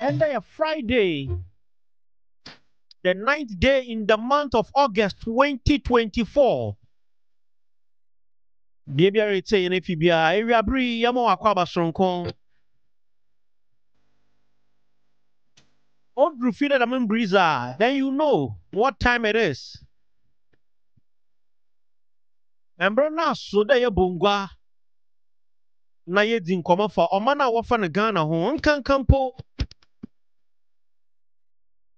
And then Friday, the 9th day in the month of August 2024. Baby, I say in Fibia, area bree, Yamo Aquaba Sonkon. Old Rufina the Membriza, then you know what time it is. And Brana, so there bungwa. Na ye din komo for omana wafa na Ghana ho nkan kampo.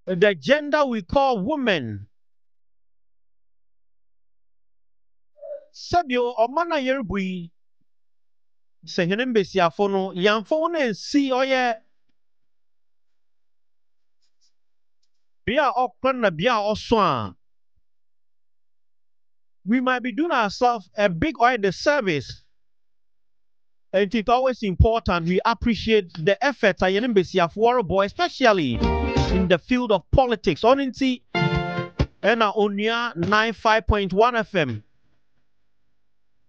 The gender we call women. Sabio omana yerbui. Se henen besiafo no yamfo na si oye bia okran na bia oso. We might be doing ourselves a big oil disservice. And it's always important we appreciate the efforts of Yenembesiafo boy, especially in the field of politics. Only and Onua 95.1 FM.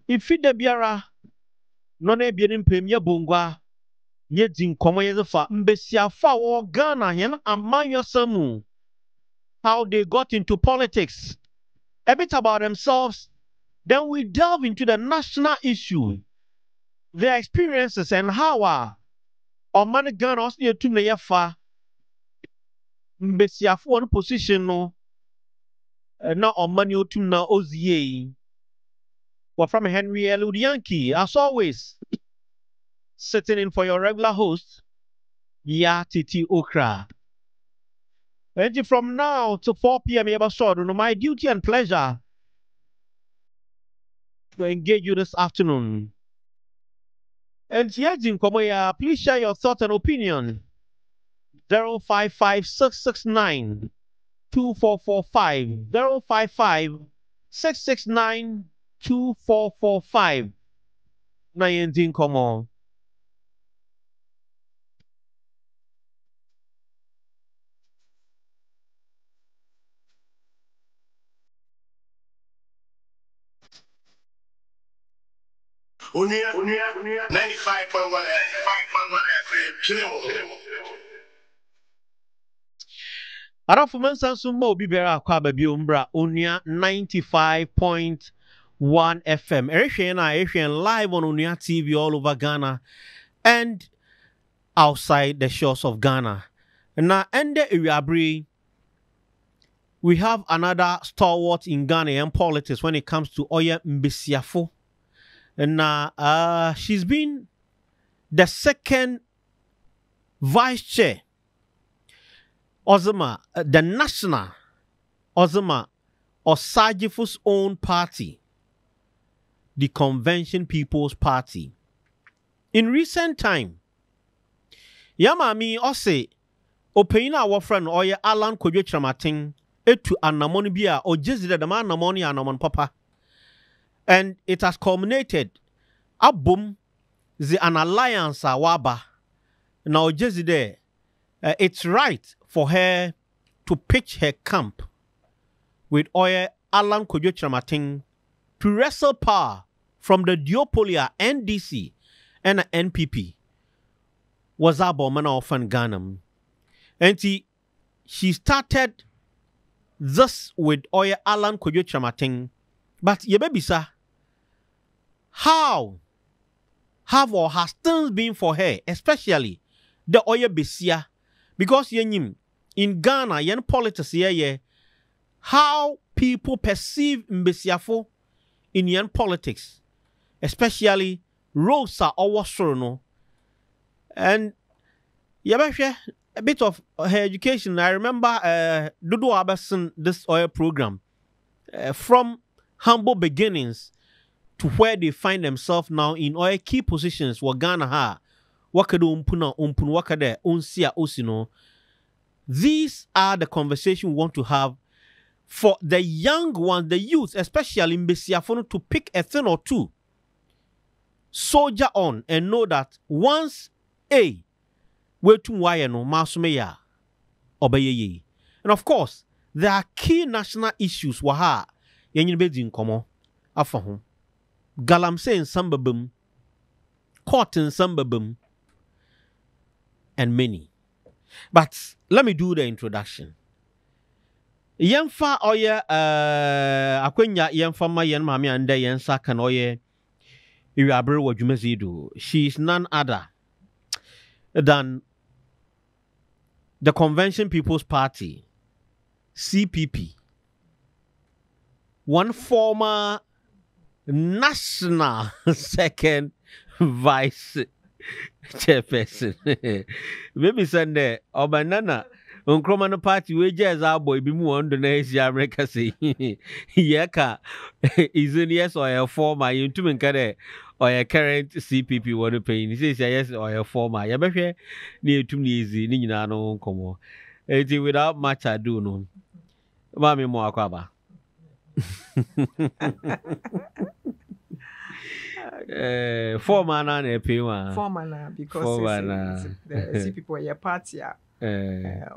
If it the biara, no ne bien premier bungwa, yet in Komoyefa, Mbesiafa or Ghana, yen among samu. How they got into politics, a bit about themselves. Then we delve into the national issue, their experiences, and how man Ghana also near to Neyafa. Mbesiafo one position no na omani otum na ozie. We're from Henry L. Yankee, as always, sitting in for your regular host, Titi Okra. And from now to 4 p.m. My duty and pleasure to engage you this afternoon. And please share your thoughts and opinion. 055-669-2445. 055-669-2445. Na yendin komo. Onua 95.1 FM. Arafuman Sumo Bibera Kwababi Umbra Onua 95.1 FM. Erishan live on Onua TV all over Ghana and outside the shores of Ghana. Now, Ende Iriabri, we have another stalwart in Ghanaian politics when it comes to Oya Mbesiafo. And she's been the second vice chair, Ozema, the national Ozema, Osajifu's own party, the Convention People's Party. In recent time, Yamami Ose, Opeina Wafran Oya Alan Kojo Chamating, Etu Anamoni Bia, or Jezida the man Namoni Anamon Papa. And it has culminated. Abum, an alliance awaba. Now just there, it's right for her to pitch her camp with Oya Alan Kojo Chamating to wrestle power from the duopoly NDC and NPP. Was abomana often Ghana. And she started this with Oya Alan Kojo Chamating. But yebebisa, how have or has things been for her, especially the Oya Besia? Because in Ghana, yen politics here, how people perceive Mbesiafo in yen politics, especially Rosa Owasorono. And yabashe a bit of her education. I remember Dudu Abasin this Oya program from humble beginnings to where they find themselves now in all key positions. Wa Ghana ha wakado umpuna wakade unsia osino. These are the conversations we want to have for the young ones, the youth, especially in Mbesiafo, to pick a thing or two, soldier on, and know that once we to wayano masumeya obeyeye. And of course, there are key national issues waha yenyin bedin komo afahum. Galamse in Sambabum, Court in Sambabum, and many. But let me do the introduction. Yemfa oye akwenya yemfa ma yen mame ande yensa kan oye Iwabre Wajumezidu. She is none other than the Convention People's Party, CPP, one former national second vice chairperson. Maybe Sunday or banana. Unkromano party we jazz our boy be more on the next America say yeka is in yes or a former into kade or a current CPP want to pay. He says yes or a former. Yabe near to me easy nina no come. Without much ado no. Mami mo akwaba. Former na na pay one. Former na because the people your party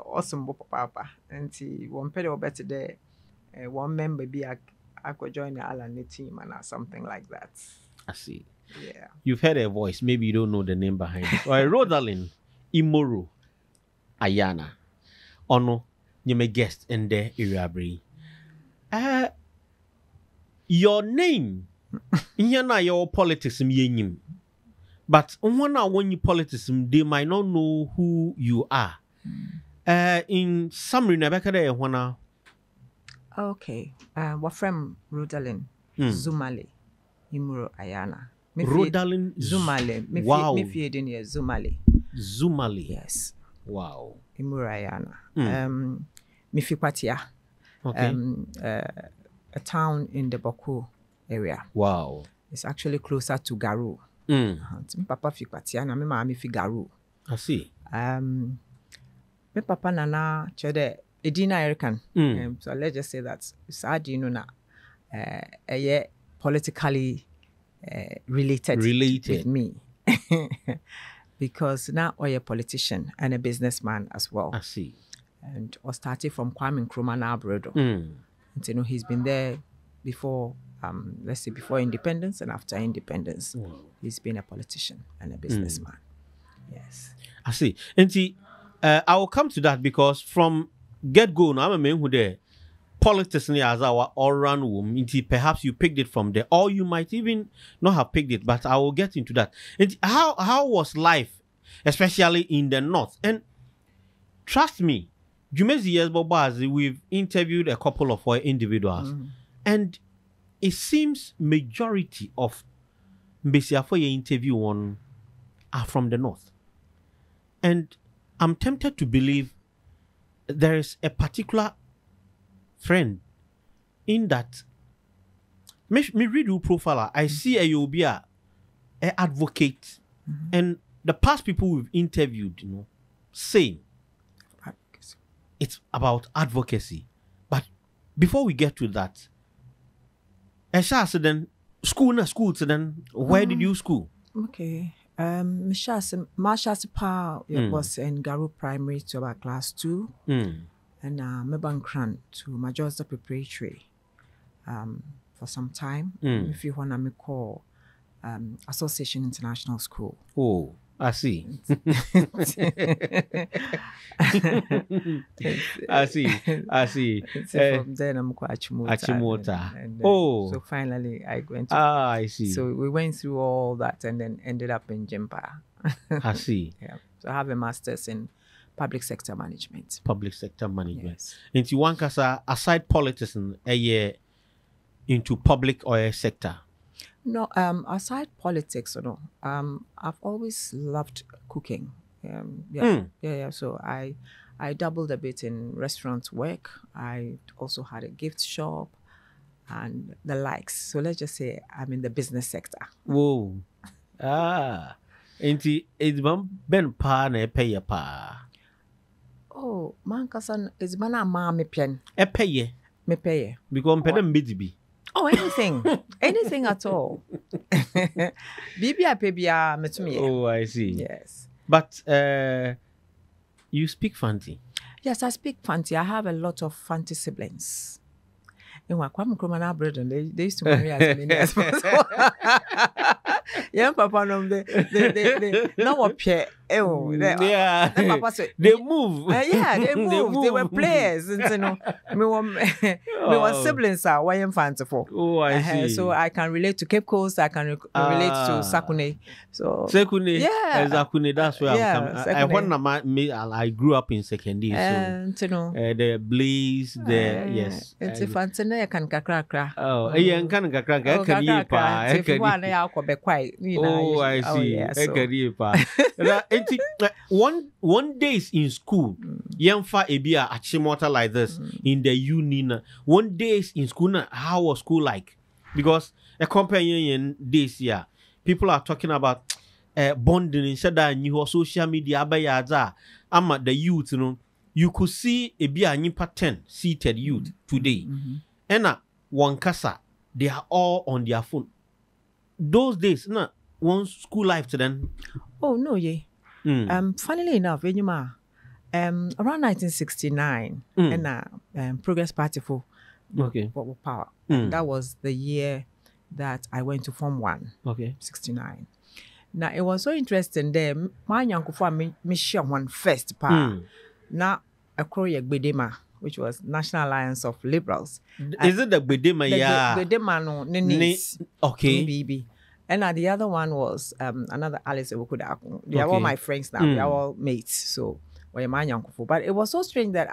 awesome papa and one pedo better there one member be I could join the Alan team and something like that. I see. Yeah. You've heard a voice, maybe you don't know the name behind it. Or Rodaline Imoru Ayarna. Ono, you may guest in the Iriabri. Your name Yana your politics but when you politics they might not know who you are. In summary, Rebecca de wana. Okay. We're from Rodaline Imoru Ayarna. Rodaline Zumale. Wow. Me feed in here Zumale. Yes. Wow. Imoru Ayarna. Me fi Patia. Okay. A town in the Boku area. Wow. It's actually closer to Garu. Papa fi Patia na me mama fi Garu. I see. Me papa nana chede Edina American. So let's just say that sad you know na politically related with me. Because now I'm a politician and a businessman as well. I see. And I started from Kwame Nkrumah Brodo. And you know he's been there before let's say before independence and after independence. He's been a politician and a businessman. Yes. I see. And see, I will come to that because from get-go, now I'm a man who there politics as our all-round woman. Perhaps you picked it from there, or you might even not have picked it. But I will get into that. And how was life, especially in the north? And trust me, Jumezi Yesbobazi, we've interviewed a couple of our individuals, and it seems majority of Mbesiafoye interview on are from the north. And I'm tempted to believe there is a particular friend in that. Me read your profile. I see a Yobia, a advocate, and the past people we've interviewed, you know, saying it's about advocacy. But before we get to that, then school so then where did you school? Okay. Mashas Pa was in Garu Primary to about class 2. And Mebankran to Majorza Preparatory for some time. If you want to call Association International School. Oh, I see. I see. So from then I'm quite Achimota. Oh. So finally I went I see. So we went through all that and then ended up in Jempa. I see. Yeah. So I have a master's in public sector management. Public sector management. Yes. Into one kasa aside politics a year into public or sector. No, aside politics, you know, I've always loved cooking. So I dabbled a bit in restaurant work. I also had a gift shop and the likes. So let's just say I'm in the business sector. Whoa. Inti it's ben pa na pay pa. Oh, man kasan is mana ma me pen. Pay. Me pay. Because pedam bidibi. Oh, anything at all. Bibia pebia metumi. Oh, I see. Yes. But you speak Fanti. Yes, I speak Fanti. I have a lot of Fanti siblings. In Kwame Nkrumah Brodo, they used to marry as many as possible. Yeah, Papa, no, they now appear Yeah. Papa said, They move. yeah, they moved. They were players. And, me was siblings are why I'm fancy for. Oh, I see. So I can relate to Cape Coast. I can relate to Sakune. So Sekune. yeah, Sakune. That's where I'm coming. I grew up in secondary. So the Blaze, yes. It's a fancy. I can kakra. Oh, yeah, can kakra. Can you pa? If you want, I'll be quiet. Oh, I see. One day in school, Yamfa Ebia Achimota like this in the union. One day in school, how was school like? Because a companion this year, people are talking about bonding instead of new social media. I'm at the youth, you could see Ebia Nipa 10 seated youth today. And one casa, they are all on their phone. Those days, one school life to them. Oh no, yeah. Funnily enough, around 1969, and Progress Party for power. That was the year that I went to Form 1. Okay. 69. Now it was so interesting there. My uncle for me share one first Now a Korea Bedema, which was National Alliance of Liberals. Is it the Bedema? Yeah. Bedema no niece. Okay. BB. And the other one was another Alice Ewukudaku. They are all my friends now. We are all mates. So we're my uncle. But it was so strange that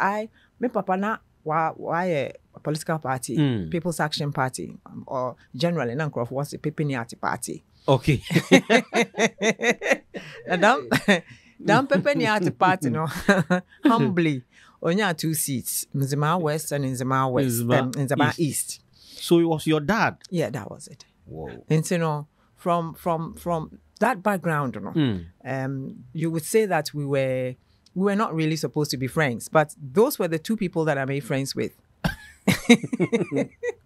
my papa na why a political party, People's Action Party, or generally Nankrof was a Pepiniati party. Okay. And down Pepiniati party, no, humbly, only 2 seats, Nzima West and Nzima West, Nzima East. So it was your dad? Yeah, that was it. Whoa. And from that background, you would say that we were not really supposed to be friends, but those were the 2 people that I made friends with.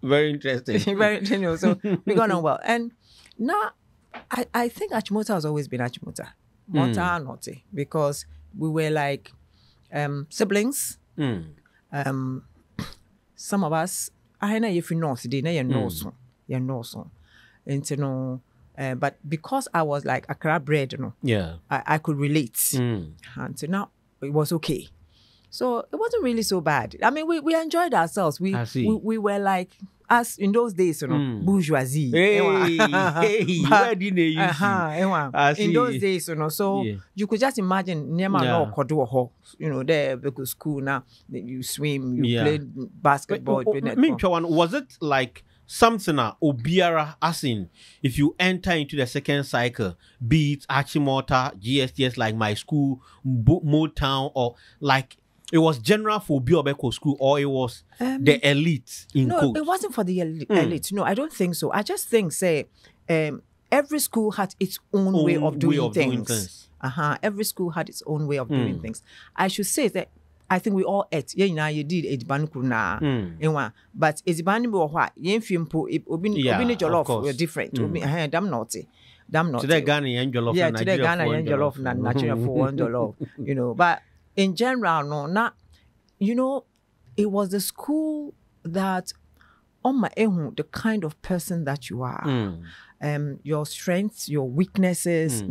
Very interesting. Very interesting. So we got on well. And now I think Achimota has always been Achimota. Mota Note, because we were like siblings. Some of us, I know if you know, you know so. And but because I was like Accra bred, I could relate. And so now it was okay. So it wasn't really so bad. I mean, we enjoyed ourselves. We were like us in those days, bourgeoisie. Hey, where didn't you see? In those days, so you could just imagine there because school now you swim, you play basketball, play netball. Was it like something Obiara, as in if you enter into the second cycle, be it Achimota, GSTS, like my school, Motown, or like it was general for Biobeko school, or it was the elite in code? No, it wasn't for the elite. No, I don't think so. I just think, every school had its own way of doing things. Every school had its own way of doing things. I should say that I think we all ate. Yeah, you did Ejiban Kuna. But Ejiban Boha, Yenfimpo, Obini Jollof were different. Damn naughty. Today Ghana and Jollof. Yeah, today Ghana and Jollof, Nigeria for $1. But in general, it was the school that the kind of person that you are. Your strengths, your weaknesses.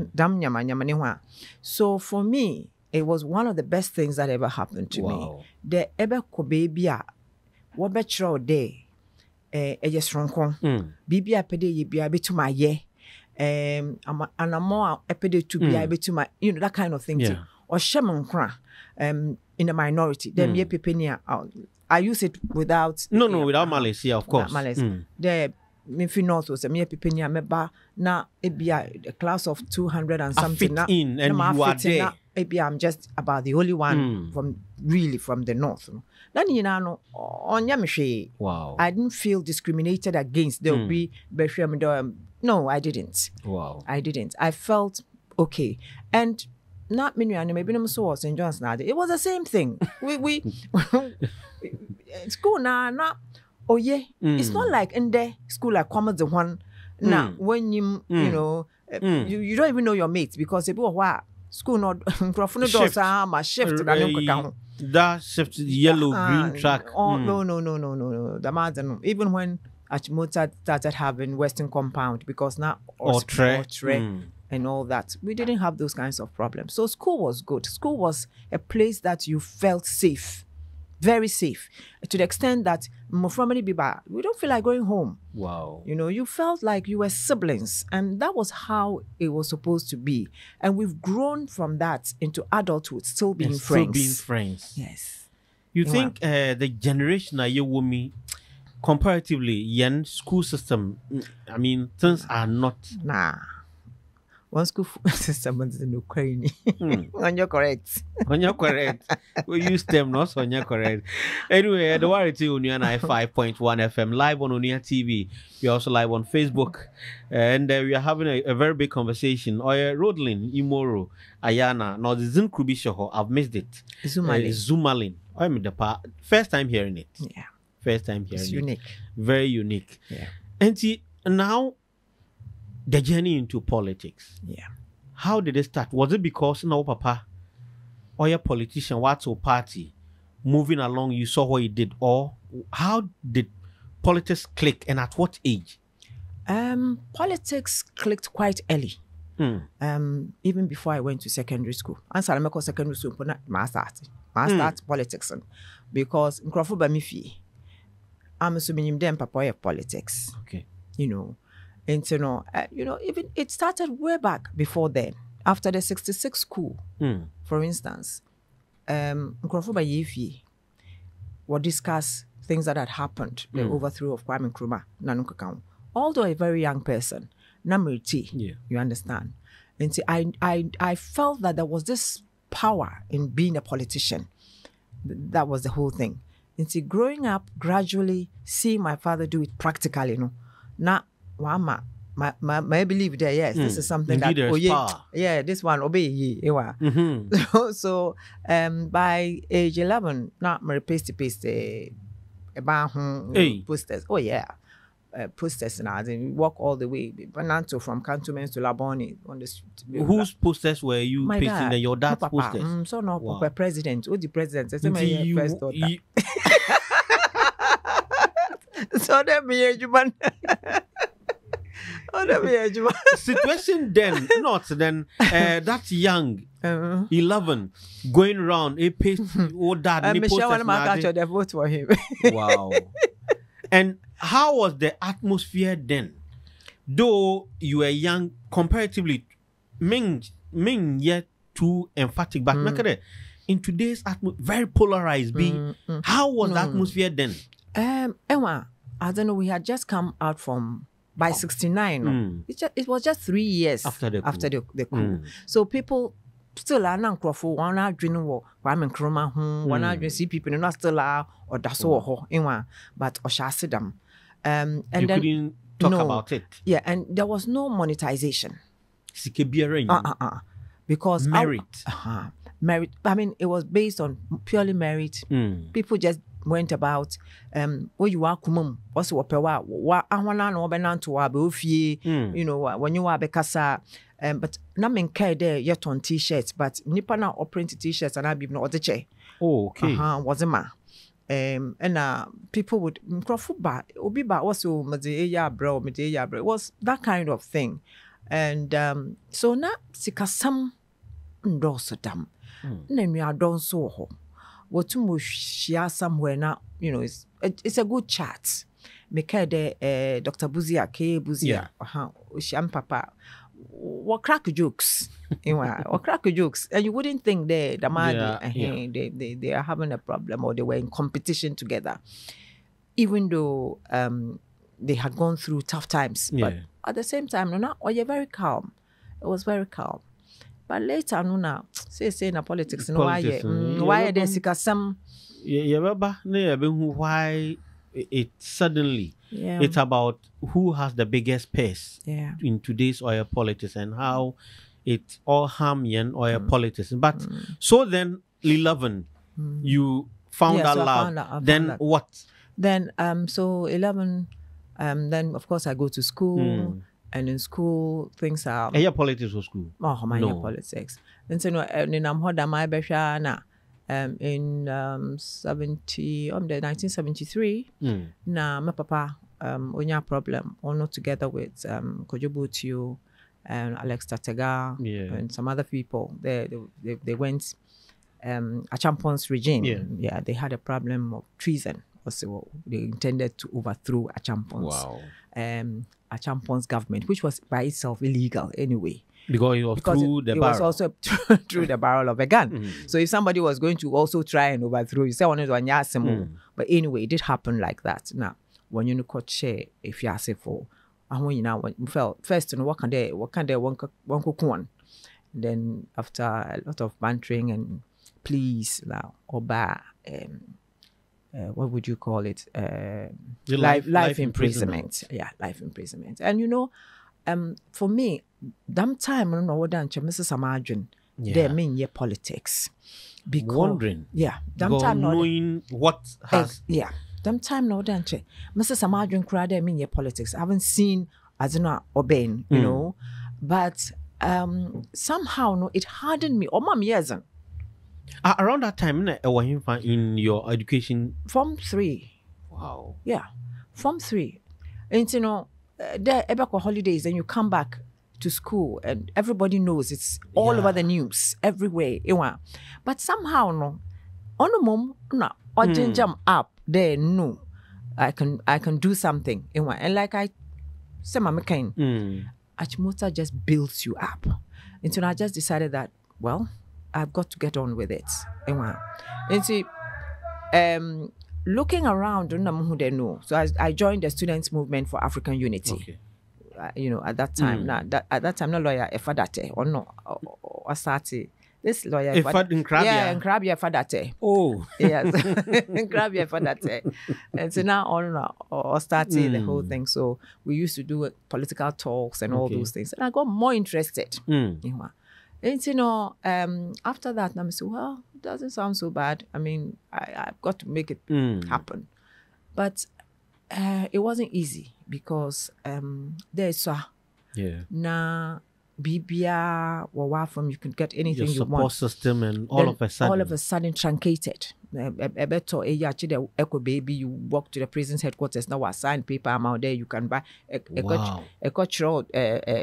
So for me, it was one of the best things that ever happened to me. The ebe ko baby what betro day strong bibi apede ye bia betu my ye and I'm more epede to be betu my that kind of thing or shaman kra in a minority then ye pepenia I use it without without malice, of course. Malice. The Mifi North was a mere pepenia meba na ebia a class of 200 and something fit in and you are there. Maybe I'm just about the only one from the north. Then wow. I didn't feel discriminated against. There will be no, I didn't. Wow. I didn't. I felt okay. And not many maybe I'm so St. John's now. It was the same thing. we school now. Oh yeah. It's not like in the school like common the one now when you you don't even know your mates because people who school not shift that shift yellow green track. Oh no. The matter even when Achimota started having Western compound because now or and all that. We didn't have those kinds of problems. So school was good. School was a place that you felt safe, very safe, to the extent that we don't feel like going home. Wow. You know, you felt like you were siblings, and that was how it was supposed to be. And we've grown from that into adulthood, still being friends. Still being friends. Yes. You think the generation of your woman, comparatively, yen school system, I mean, things are not. Nah. One school system is no crazy. When you're correct. When you're correct. We use them not when you're correct. Anyway, the Warity Onua 95.1 FM, live on Onua TV. We're also live on Facebook. And we are having a very big conversation. Rodaline Imoru Ayarna. Now, the Zin Krubishoho, I've missed it. Zumalin. I'm the first time hearing it. Yeah. First time hearing it. It's unique. Very unique. Yeah. And see, now, the journey into politics. Yeah. How did it start? Was it because no papa or your politician, what's your party moving along, you saw what he did? Or how did politics click, and at what age? Politics clicked quite early. Even before I went to secondary school. And so I went to secondary school, I start politics. Because in Crawford Bamifi, I'm assuming them papa of politics. Okay. You know. And even it started way back before then. After the 66 school, for instance, Nkrofo Bayefi would discuss things that had happened, the overthrow of Kwame Nkrumah, Nanukakam. Although a very young person, Namiriti, you understand. And see, I felt that there was this power in being a politician. That was the whole thing. And see, growing up, gradually seeing my father do it practically, not Wama, my believe there, yes, this is something that this one obey ye. So by age 11, not my paste posters. Oh yeah. Posters now, then walk all the way, Bananto from Cantonments to Laboni on the street. Whose posters were you pasting? Your dad's posters? So no, president. Oh, the president. That's my first daughter. So that me, man. Situation then, not then. That's young, 11, going around. A paste. Oh, dad. Michelle and my culture, they vote for him. Wow. And how was the atmosphere then? Though you were young, comparatively, Ming yet too emphatic, but in today's atmosphere, very polarized. How was the atmosphere then? Emma, I don't know. We had just come out from. By 69, it was just 3 years after the coup. So people still are not Crawford, one are drinking war, Kwame Nkrumah, one are see people not still are or that's all, but Oshasidam. And you then couldn't talk about it. Yeah, and there was no monetization. Because merit. Merit. I mean, it was based on purely merit. People just went about where you are kumum also wapewa wa ahwana no benanto wa be ofie when you are bekasa but na menka there yet on t-shirts but nipa na print t-shirts and I be no odeche. Oh, okay. Was ma and people would Nkrofo obi ba also mede ya bro it was that kind of thing. And so na sikasam ndoso dam na mi adon so ho what to share somewhere now, it's a good chat. Make Dr. Buzia, Sham Papa, what crack jokes, what crack jokes, and you wouldn't think they are having a problem or they were in competition together, even though they had gone through tough times. But at the same time, you're very calm. It was very calm. But later, now, say na politics, why they seek some. Why it suddenly it's about who has the biggest purse in today's oil politics and how it all harm oil politics. But so then 11, you found out love. Then what? Then so 11, then of course I go to school. And in school, things are. Your politics was school. Oh, my politics. And so, in my in 1973. My papa, onya problem. Ono together with Kojobutiu, and Alex Tatega, and some other people. They went Achampon's regime. Yeah, they had a problem of treason. Also, they intended to overthrow Achampon's. Wow. Achampon's government, which was by itself illegal anyway. Because it was through the barrel. It was also through the barrel of a gun. So if somebody was going to also try and overthrow, you say one is one yasimo. But anyway, it did happen like that. Now, when you could share if you ask for, and when you know when felt first, what can they one cook. Then after a lot of bantering and pleas now, Oba, what would you call it? Life imprisonment. Yeah, life imprisonment. And you know, for me, that time I don't know what Mrs. Amadrin, they mean politics. Because wondering. Yeah. Time knowing what has Them time no dance. Mrs. Amadrin cried they mean politics. I haven't seen as not obeying, you know. But somehow no, it hardened me. Oh mom years. Around that time, in your education? Form 3. Wow. Yeah. Form 3. And you know, there about holidays and you come back to school and everybody knows it's all over the news everywhere. But somehow no, on a mom no, or jump up there. No, I can do something. And like I said, my McCain, Achimota just builds you up. And so I just decided that I've got to get on with it. And see, looking around, so I joined the Students' Movement for African Unity. Okay. You know, at that time, at that time, no lawyer Efadate or no, or started this lawyer. In Krabia Efadate. Oh, yes, Krabia Efadate. And so now or started the whole thing. So we used to do political talks and all those things, and I got more interested. And you know, after that, I said, well, it doesn't sound so bad. I mean, I've got to make it happen. But it wasn't easy because there's na Bibia or from you can get anything your you want. Support system and all of a sudden truncated. Echo baby, you walk to the prison's headquarters now. I sign paper amount there. You can buy a coach road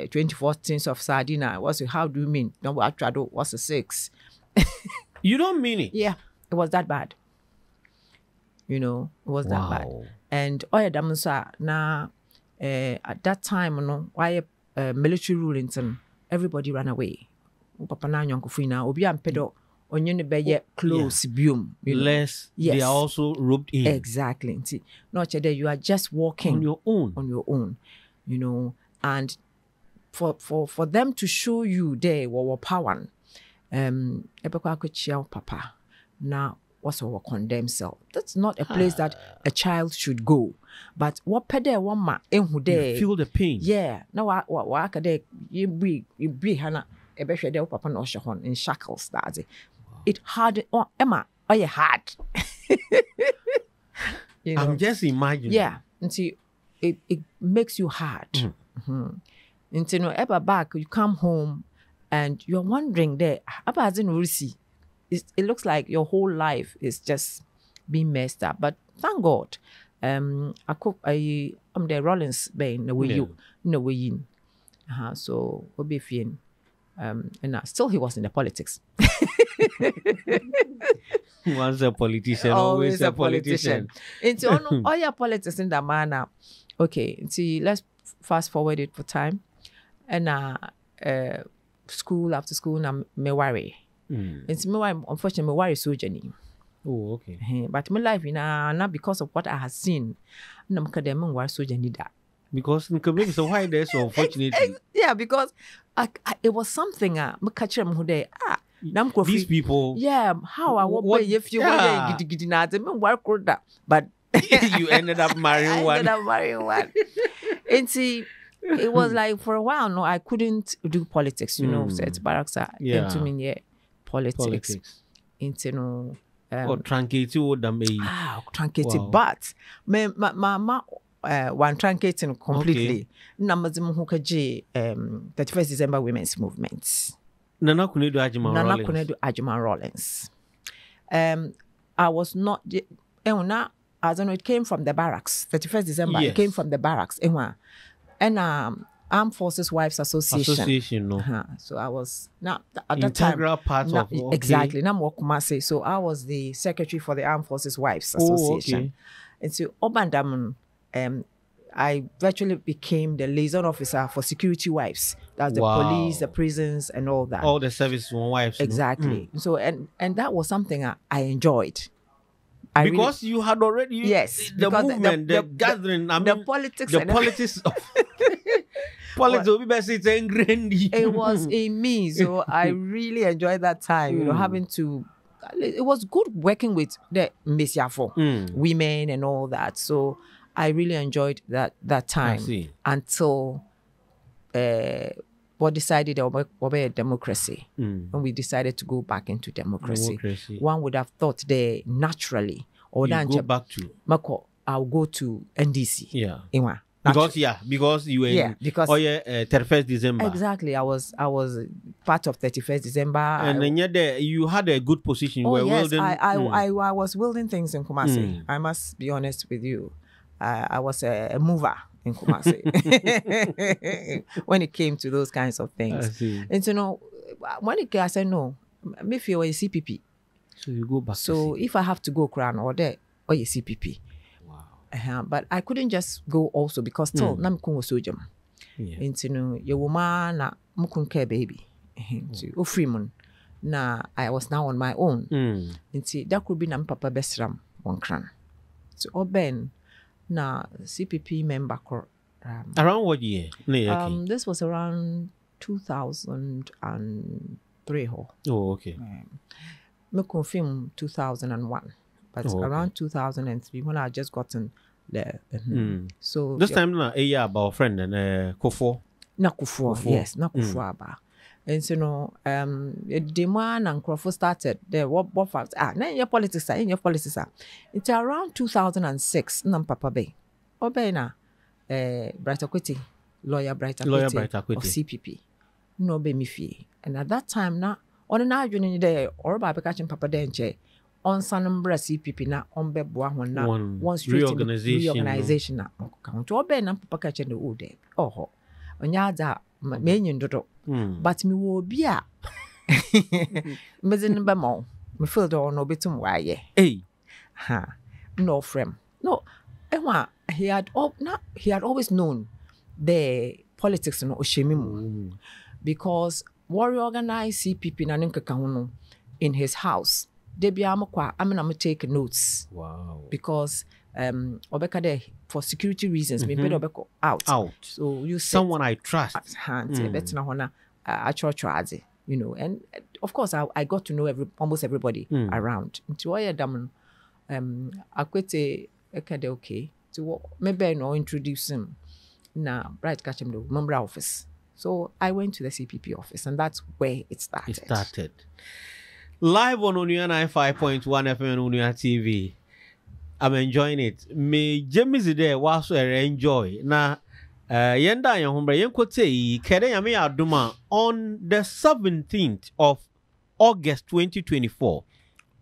24 tins of sardina. How do you mean? No, I tried. What's a 6? You don't mean it? Yeah, it was that bad. You know, it was that bad. And Damusa now at that time, you know, why military rule everybody ran away. Papa na nyonko fina obi ampedo onye be close biom. Less they are also roped in. Exactly. Not that you are just walking on your own. You know, and for them to show you there what power ebekwa ko papa na what's our condemned cell. That's not a place that a child should go. But what pede one ma enhu there. You feel the pain. Yeah. Now wa kade you be hana ebehwe there papa no hon in shackles that it hard Emma you hard. You know? I'm just imagining. Yeah. And see it makes you hard. And you know ever back you come home and you're wondering there it looks like your whole life is just being messed up. But thank God, I'm the Rollins Bay in the way you so we'll be fine. And still he was in the politics. Once a politician, always a politician. Into all your politics in that manner. Okay, see, let's fast forward it for time. And school after school, na me worry. It's me why unfortunately me worry so journey. Oh, okay. But my life not because of what I have seen. No me worry so journey that. Because so why there's so unfortunately. Yeah, because it was something me catch them who they these people. Yeah, how I what if you want to na me work that, but you ended up marrying one. And see, it was like for a while, no, I couldn't do politics, you know. So it's barracks into me, politics. Into no or truncated truncated. Wow. But my one truncating completely. Numbers who 31st December Women's Movements. Nana Kunedu Ajima Rollins. I was not I don't know, it came from the barracks. 31st December, it came from the barracks. And Armed Forces Wives Association. No. So I was now at that integral time, part of okay. Exactly. So I was the secretary for the Armed Forces Wives Association. Okay. And so Obandam, I virtually became the liaison officer for security wives. That's the police, the prisons, and all that. All the service wives. Exactly. No? So and that was something I enjoyed. Because you had already the movement, the gathering, the politics, the politics of politics will be best it's ingrained. It was in me, so I really enjoyed that time. You know, having to. It was good working with the Messiafo women and all that. So I really enjoyed that time until we decided there would be a democracy, and we decided to go back into democracy. One would have thought they naturally or then go back to Mako. I'll go to NDC. Yeah. Because you were because 31st December. Exactly. I was part of 31st December. And then you had a good position. You were wielding. I was wielding things in Kumasi. I must be honest with you. I was a mover in Kumasi when it came to those kinds of things. I see. And so, no, when it came, I said, no, me feel a CPP. So you go back. So if I have to go crown or there, or a CPP. Wow. But I couldn't just go also because still, nam kun was sojam. And so, no, your woman, na mukun care baby. To Freeman. Na I was now on my own. And see, that could be nam papa bestram one cran. So, Ben. Na CPP member. Around what year? This was around 2003. Oh, okay. Me confirm 2001, but around 2003 when I just gotten there. So this time na year about friend and Kofo. Na Kofo, yes, na Kofo aba. And so no, the man and Crawford started the what facts. Na your politics, in your politics. It's around 2006. Nam Papa Bay, Obey na, Brighter Quitty, lawyer Brighter Quitty of CPP. No be me fee. And at that time na on an argument there or by catching Papa Denche on Sanambra CPP na on Beboa one street reorganization na count to obey na Papa catching the wood. Oh, on yada. But me will be a Mezzin Bamo, me feel the no bitum why, no frame. No, he had always known the politics in Oshemimu because warrior organized CPP Naninka Kauno in his house. Debiamakwa, I'm gonna take notes. Wow. Because Obeka there for security reasons, maybe Obeka out. So you someone I trust. You know, and of course I got to know almost everybody around. Into why I quit okay. So maybe I know introduce him. Now, bright catch him the member office. So I went to the CPP office, and that's where it started. Live on Onua 95.1 FM and Onua TV. I'm enjoying it. Me James there was enjoy. Na yenda yahumbre yenkote kere yame aduma on the 17th of August 2024.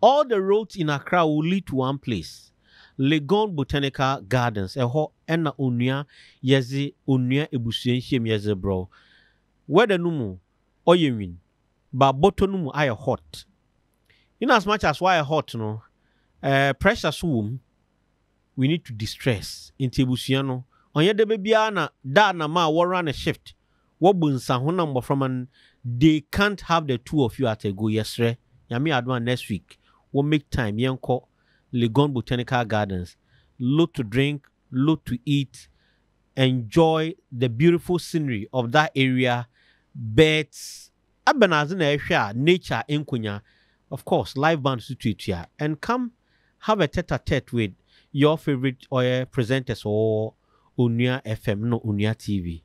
All the roads in Accra will lead to one place. Legon Botanical Gardens. Eho ena Onua yezi Onua ebusuenhiem yezi bro. Where numu oyewin. Ba boto numu aye hot. In as much as why hot no, pressure swoom, we need to distress in Tibusiano. On your debiana, da na ma war run a shift. What bunsa honam from an they can't have the two of you at a go yesterday. Yami adwan next week. We'll make time yanko Legon Botanical Gardens. Look to drink, look to eat, enjoy the beautiful scenery of that area. Birds, nature in Kunya. Of course, live band here and come have a tete-a-tete with your favorite presenters or Onua FM, no Onua TV.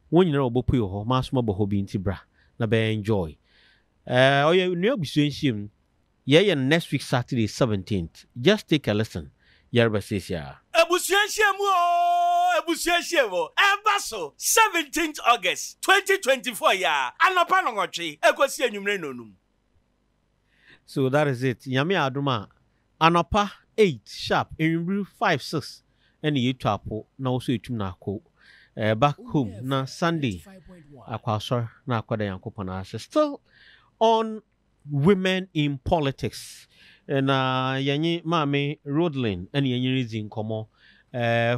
When you know about your mass mobile hobby in Tibra, na be enjoy. Onua Bisuenshim, next week Saturday 17th. Just take a listen. Yerba says ya. Ebusuenshim Ebaso 17th August 2024 ya. Anapanongochi ekosi enyumre nonum. So that is it. Yami Aduma Anapa 8 sharp in 5-6 and the 8 na also 2 na ko back home na Sunday akwasor na akwada yankopon ase still on women in politics na yenye mame Rodaline and yenye reason komo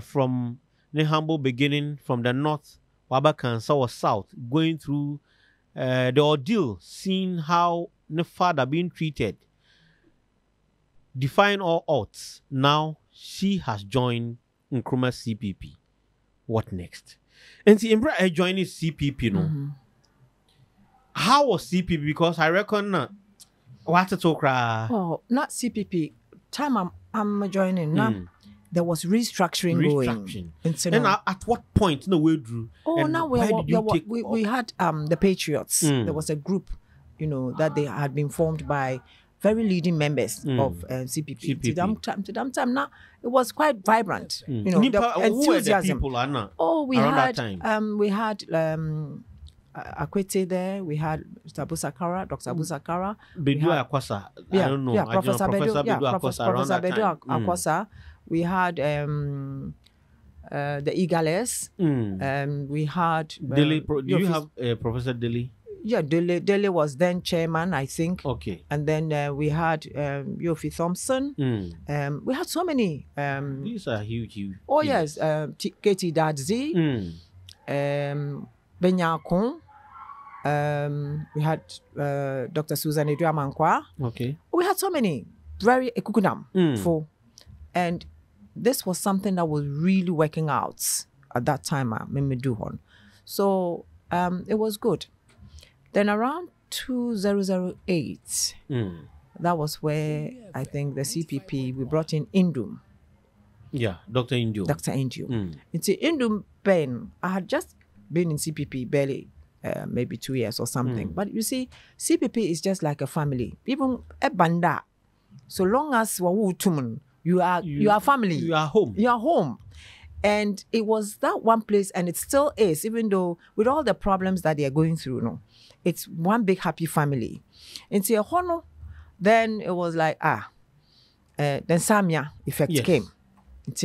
from the humble beginning from the north Wabakansa or south going through the ordeal, seeing how the father being treated, defying all odds. Now she has joined Nkrumah CPP. What next? And see, Imbra joining CPP, no. How was CPP? Because I reckon what to talk. Oh, not CPP. Time I'm joining now. There was restructuring going. And at what point no way drew? Oh, and now we had the Patriots. There was a group, that they had been formed by very leading members of CPP. To them time now, it was quite vibrant. The enthusiasm. Who were the people, Anna? Oh, we around had that time? We had Akwete there. We had Dr. Abu Sakara. Bedu Akwasa. I don't know. Professor Bedu Akwasa. around that time. Akwasa. We had the Igales. We had Delhi. Do you have Professor Delhi? Yeah, Delhi was then chairman, I think. Okay. And then we had Yofi Thompson. We had so many. These are huge. Oh yes, Katie Dadzi. Benyakon. We had Dr. Susan Eduamankwa. Okay. We had so many. Very Ekukudam. Full. And this was something that was really working out at that time. So it was good. Then around 2008, that was where I think the CPP, we brought in Indum. Yeah, Dr. Indum. It's Indum Ben. I had just been in CPP barely, maybe 2 years or something. But you see, CPP is just like a family. Even a banda. So long as you are family. You are home. You are home. And it was that one place, and it still is, even though with all the problems that they are going through, it's one big happy family. And so, then it was like, then Samia effect came. It's,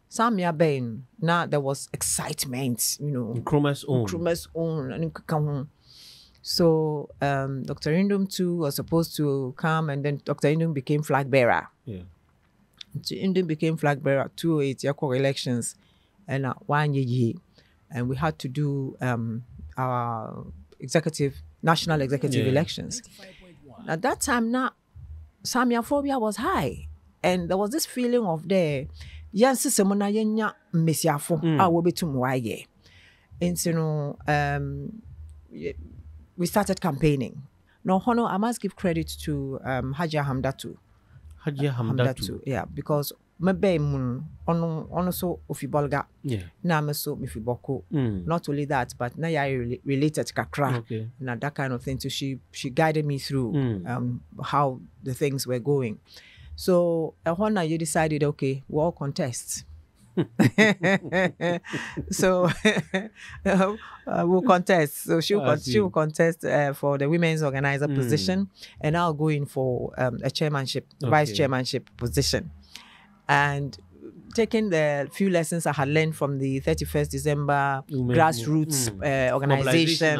Samia Bain, now there was excitement, Nkrumah's own. So Dr. Indum too was supposed to come, and then Dr. Indum became flag bearer. Yeah. So Indum became flag bearer 2008 elections, and 1 year, and we had to do our national executive elections. At that time, now Samia phobia was high, and there was this feeling of and we started campaigning. Now, I must give credit to Hajia Hamdatu. Yeah, because maybe ono so ofibolga. Na meso mifiboko. Not only that, but na ya related kakra. Okay. Na that kind of thing. So she guided me through how the things were going. So when you decided, okay, we'll all contest. So we'll contest. So she will contest for the women's organizer position, and I'll go in for a chairmanship, vice chairmanship position. And taking the few lessons I had learned from the 31st December grassroots organization,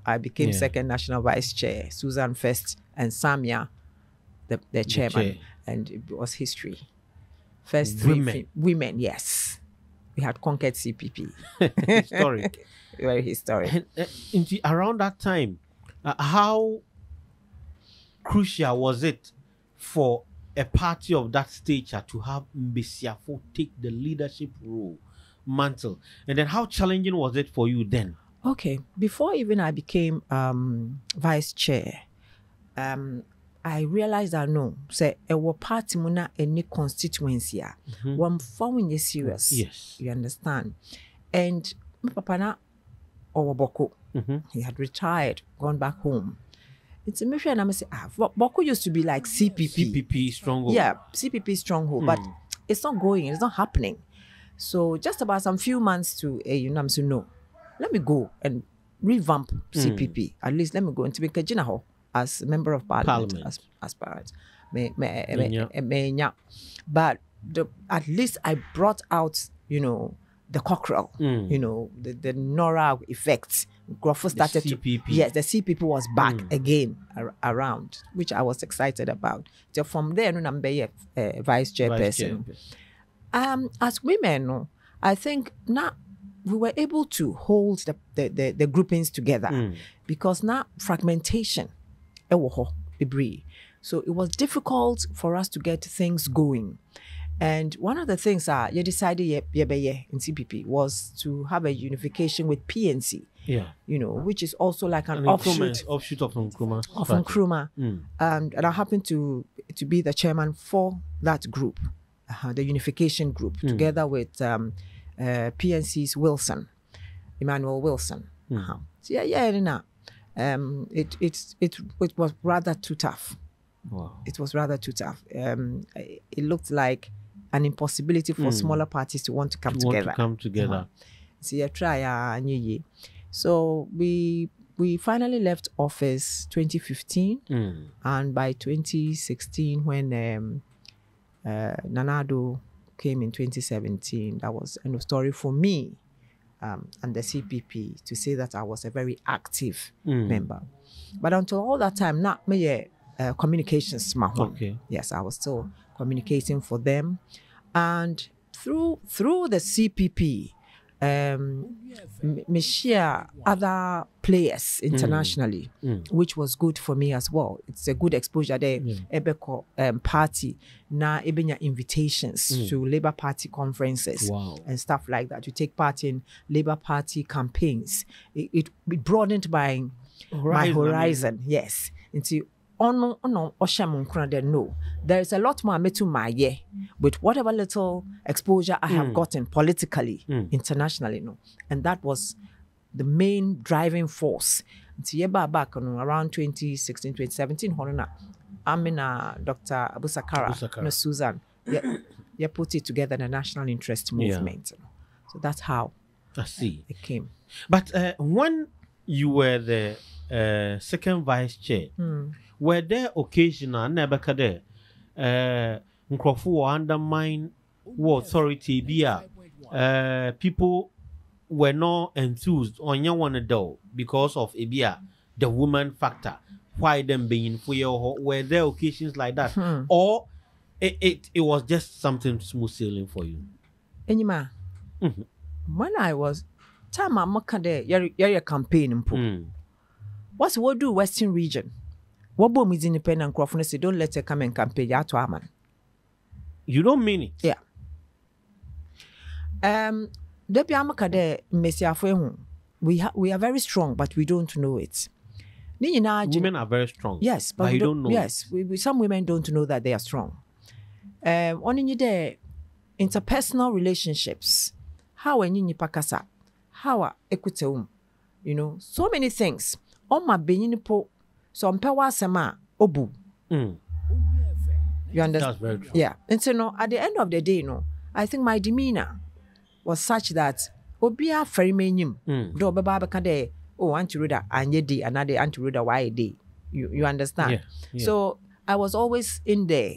I became second national vice chair, Susan first, and Samia the chairman, and it was history. First three women, yes. We had conquered CPP. Historic. Very historic. And around that time, how crucial was it for a party of that stature to have Mbesiafo take the leadership role, mantle? And then how challenging was it for you then? Okay. Before even I became vice chair, I realized that say a party muna any constituency one found serious. Yes. You understand? And my papa na Boko. He had retired, gone back home. It's a mission, and I say, Boko used to be like CPP stronghold. Yeah, CPP stronghold, but it's not going, it's not happening. So just about some few months to so no, let me go and revamp CPP. At least let me go into Kajinaho as member of parliament. Aspirant. But at least I brought out, the cockerel, the Nora effect. Grofo started to, yes, the CPP was back again around, which I was excited about. So from there, I'm vice chairperson. As women, I think now we were able to hold the groupings together because now fragmentation, so it was difficult for us to get things going. And one of the things you decided in CPP was to have a unification with PNC, which is also like an offshoot of Nkrumah. Of Nkrumah. And I happened to be the chairman for that group, the unification group, together with PNC's Emmanuel Wilson. So it was rather too tough. Wow. It was rather too tough. It looked like an impossibility for smaller parties to want to come together. So you try So we finally left office 2015, and by 2016, when Nanado came in 2017, that was end of story for me and the CPP to say that I was a very active member. But until all that time, not me. Communications, okay. Yes, I was still communicating for them, and through the CPP, me share other players internationally, which was good for me as well. It's a good exposure there. Ebeko party na ebenya invitations to Labour Party conferences and stuff like that. To take part in Labour Party campaigns, it broadened my horizon. Yes, into. No, there is a lot more to my year with whatever little exposure I have gotten politically, internationally, and that was the main driving force. Back around 2016, 2017, I'm in Dr. Abu Sakara, Susan, put it together in a national interest movement. So that's how I see it came. But when you were the second vice chair, were there occasional never there undermine authority people were not enthused on your one door because of the woman factor, why them being for your, were there occasions like that or it was just something smooth sailing for you? Enyima, when I was time I'm your campaign what's what do Western region? What bomb is independent Crawford say don't let her come and campaign ya to Aman. You don't mean it? Yeah. Depi amaka de mesiafo we are very strong, but we don't know it. Women are very strong. Yes, but you don't know. Yes, some women don't know that they are strong. Only the interpersonal relationships. How any pakasa, how equity, so many things. On my being po, so mpewa sema obu. You understand? That's very true. Yeah, and so at the end of the day, I think my demeanor was such that obia very menim do beba beka de anti-ruda anye day another anti-ruda why day. You understand? Yeah. So I was always in there.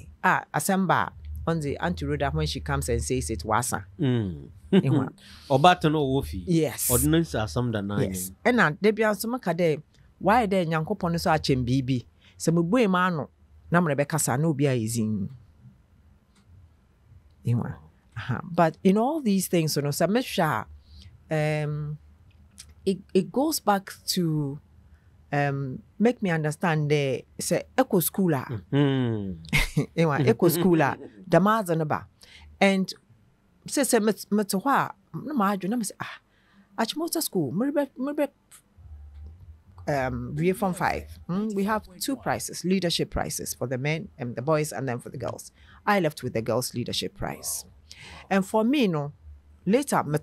Assemble on the anti-ruda when she comes and says it wasa. Obato no wofi. Yes. Ordinance are some that nine. Yes. And now they be answer kade why de nyankopon so achem bibi. Se mebue ma no na mrebeka sa na obi ayezin. But in all these things, Samesha, it goes back to make me understand the eco schooler. Eco schooler, the Mazanaba. And say Metwa, no margin, Achmota school, maybe Reform 5. We have 2 prizes, leadership prizes for the men and the boys, and then for the girls. I left with the girls' leadership prize. And for me, later, let me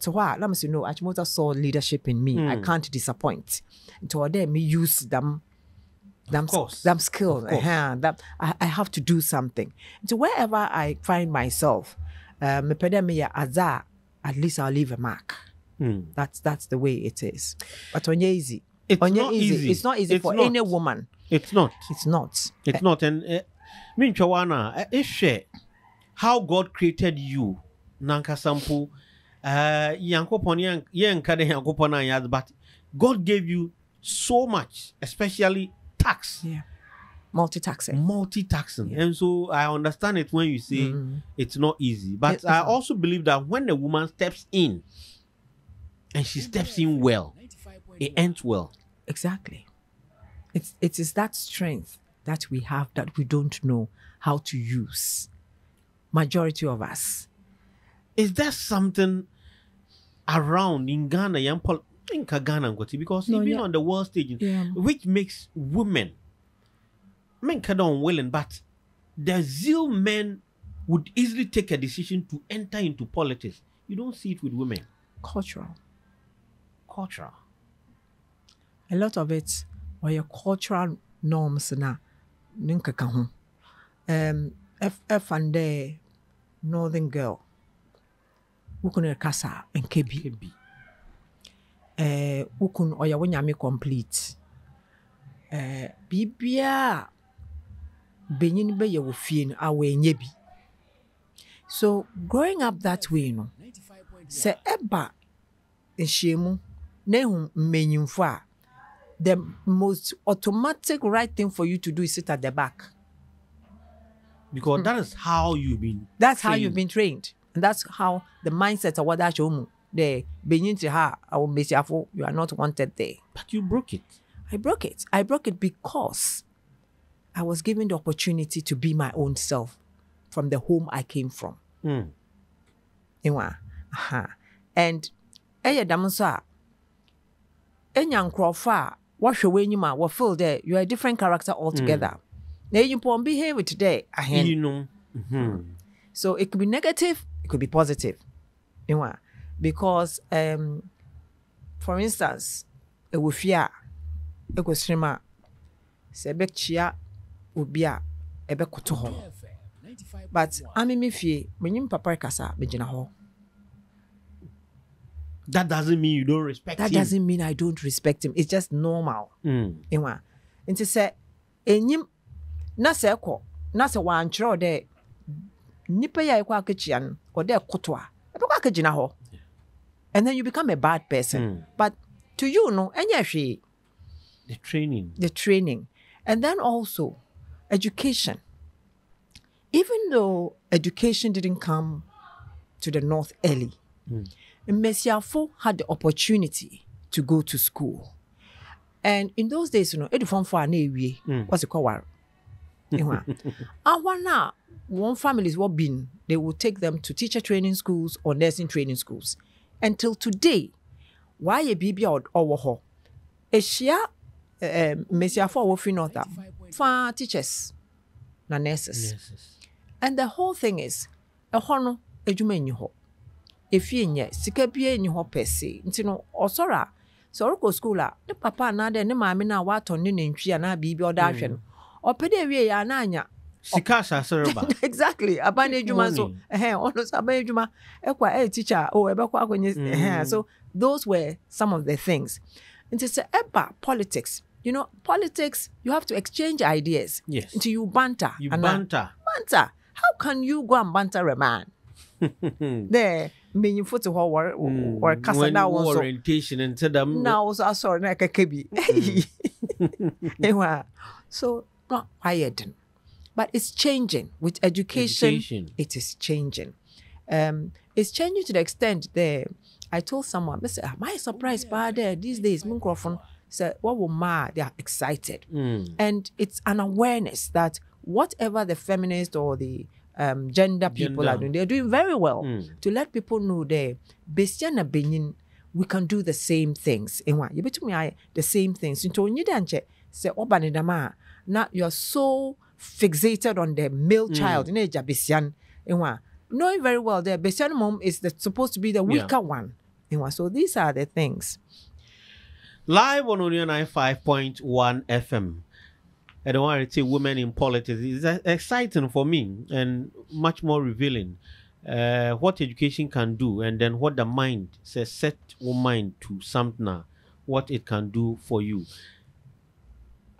say, Achmota saw leadership in me. I can't disappoint. Until then, me use them skills. That I have to do something. So wherever I find myself, at least I'll leave a mark. That's the way it is. But on easy. It's not easy. It's not easy for any woman. It's not. It's not. It's not. And Minchawana, how God created you. Nanka sample, but God gave you so much, especially tax. Yeah. Multitasking. Multitasking. Yeah. And so I understand it when you say it's not easy. But I also believe that when a woman steps in and she steps in well, it ends well. Exactly. It is that strength that we have that we don't know how to use. Majority of us. Is there something around in Ghana, in Ghana, because even on the world stage, which makes women, men kind of unwilling, but the zeal men would easily take a decision to enter into politics. You don't see it with women. Cultural. A lot of it are your cultural norms na ninkaka ho. If and the northern girl wukun kasa and kebi. Wukun oya wonyame complete. Bibia benyin be ye wo fie no awe nyebi. So growing up that way no se eba ehyiemu na hu menyimfo a the most automatic right thing for you to do is sit at the back. Because that is how you've been how you've been trained. And that's how the mindset of what that show the benyin to her you are not wanted there. But you broke it. I broke it because I was given the opportunity to be my own self from the home I came from. And damusa enyankrofa what wenima what feel there you are a different character altogether. Now you can behave with today. You know. So it could be negative, it could be positive. Because for instance, a wufia e go srema se be chia obia e be koto ho. But me fie menyim papa kasa me gina ho. That doesn't mean you don't respect him. That doesn't mean I don't respect him. It's just normal. Nti say enyim na se ko na se wan chro de nipa ya ekwa akechia no o de koto a e be kwa akegina ho. And then you become a bad person. But to you no enya hwe the training. And then also education. Even though education didn't come to the north early, Mesiafo had the opportunity to go to school. And in those days, edufon for an what's it called? One families were been, they would take them to teacher training schools or nursing training schools. Until today, why a baby or ho? Eshia Mesiafo wo free north for teachers na nurses. And the whole thing is a hono ejuma nyi ho. Efie nye sika bia nyi ho pese. Nti no osora so oroko school a ne papa na de ne maame na waton ne ntwi na bibi oda ahwe no. Opede wie ya na anya sika sasereba. Exactly. Abane ejuma so ono sabane ejuma ekwa teacher ebekwa akonye so those were some of the things. Nti se eba politics. You know, politics, you have to exchange ideas. Yes. Until you banter. Banter. How can you go and banter a man? There, meaning foot to or Casada was orientation and tell them now. So I saw like a kebi. So not quiet, but it's changing with education. It is changing. It's changing to the extent that I told someone, "Mister, am I surprised by there these days? Microphone." So what will they are excited. And it's an awareness that whatever the feminist or the gender people are doing, they're doing very well to let people know that we can do the same things. The same things. Now you're so fixated on the male child. Knowing very well that Besian mom is supposed to be the weaker one. So these are the things. Live on Onua 95.1 FM. I don't want to say women in politics. It's exciting for me and much more revealing what education can do, and then what the mind says, set your mind to something, what it can do for you.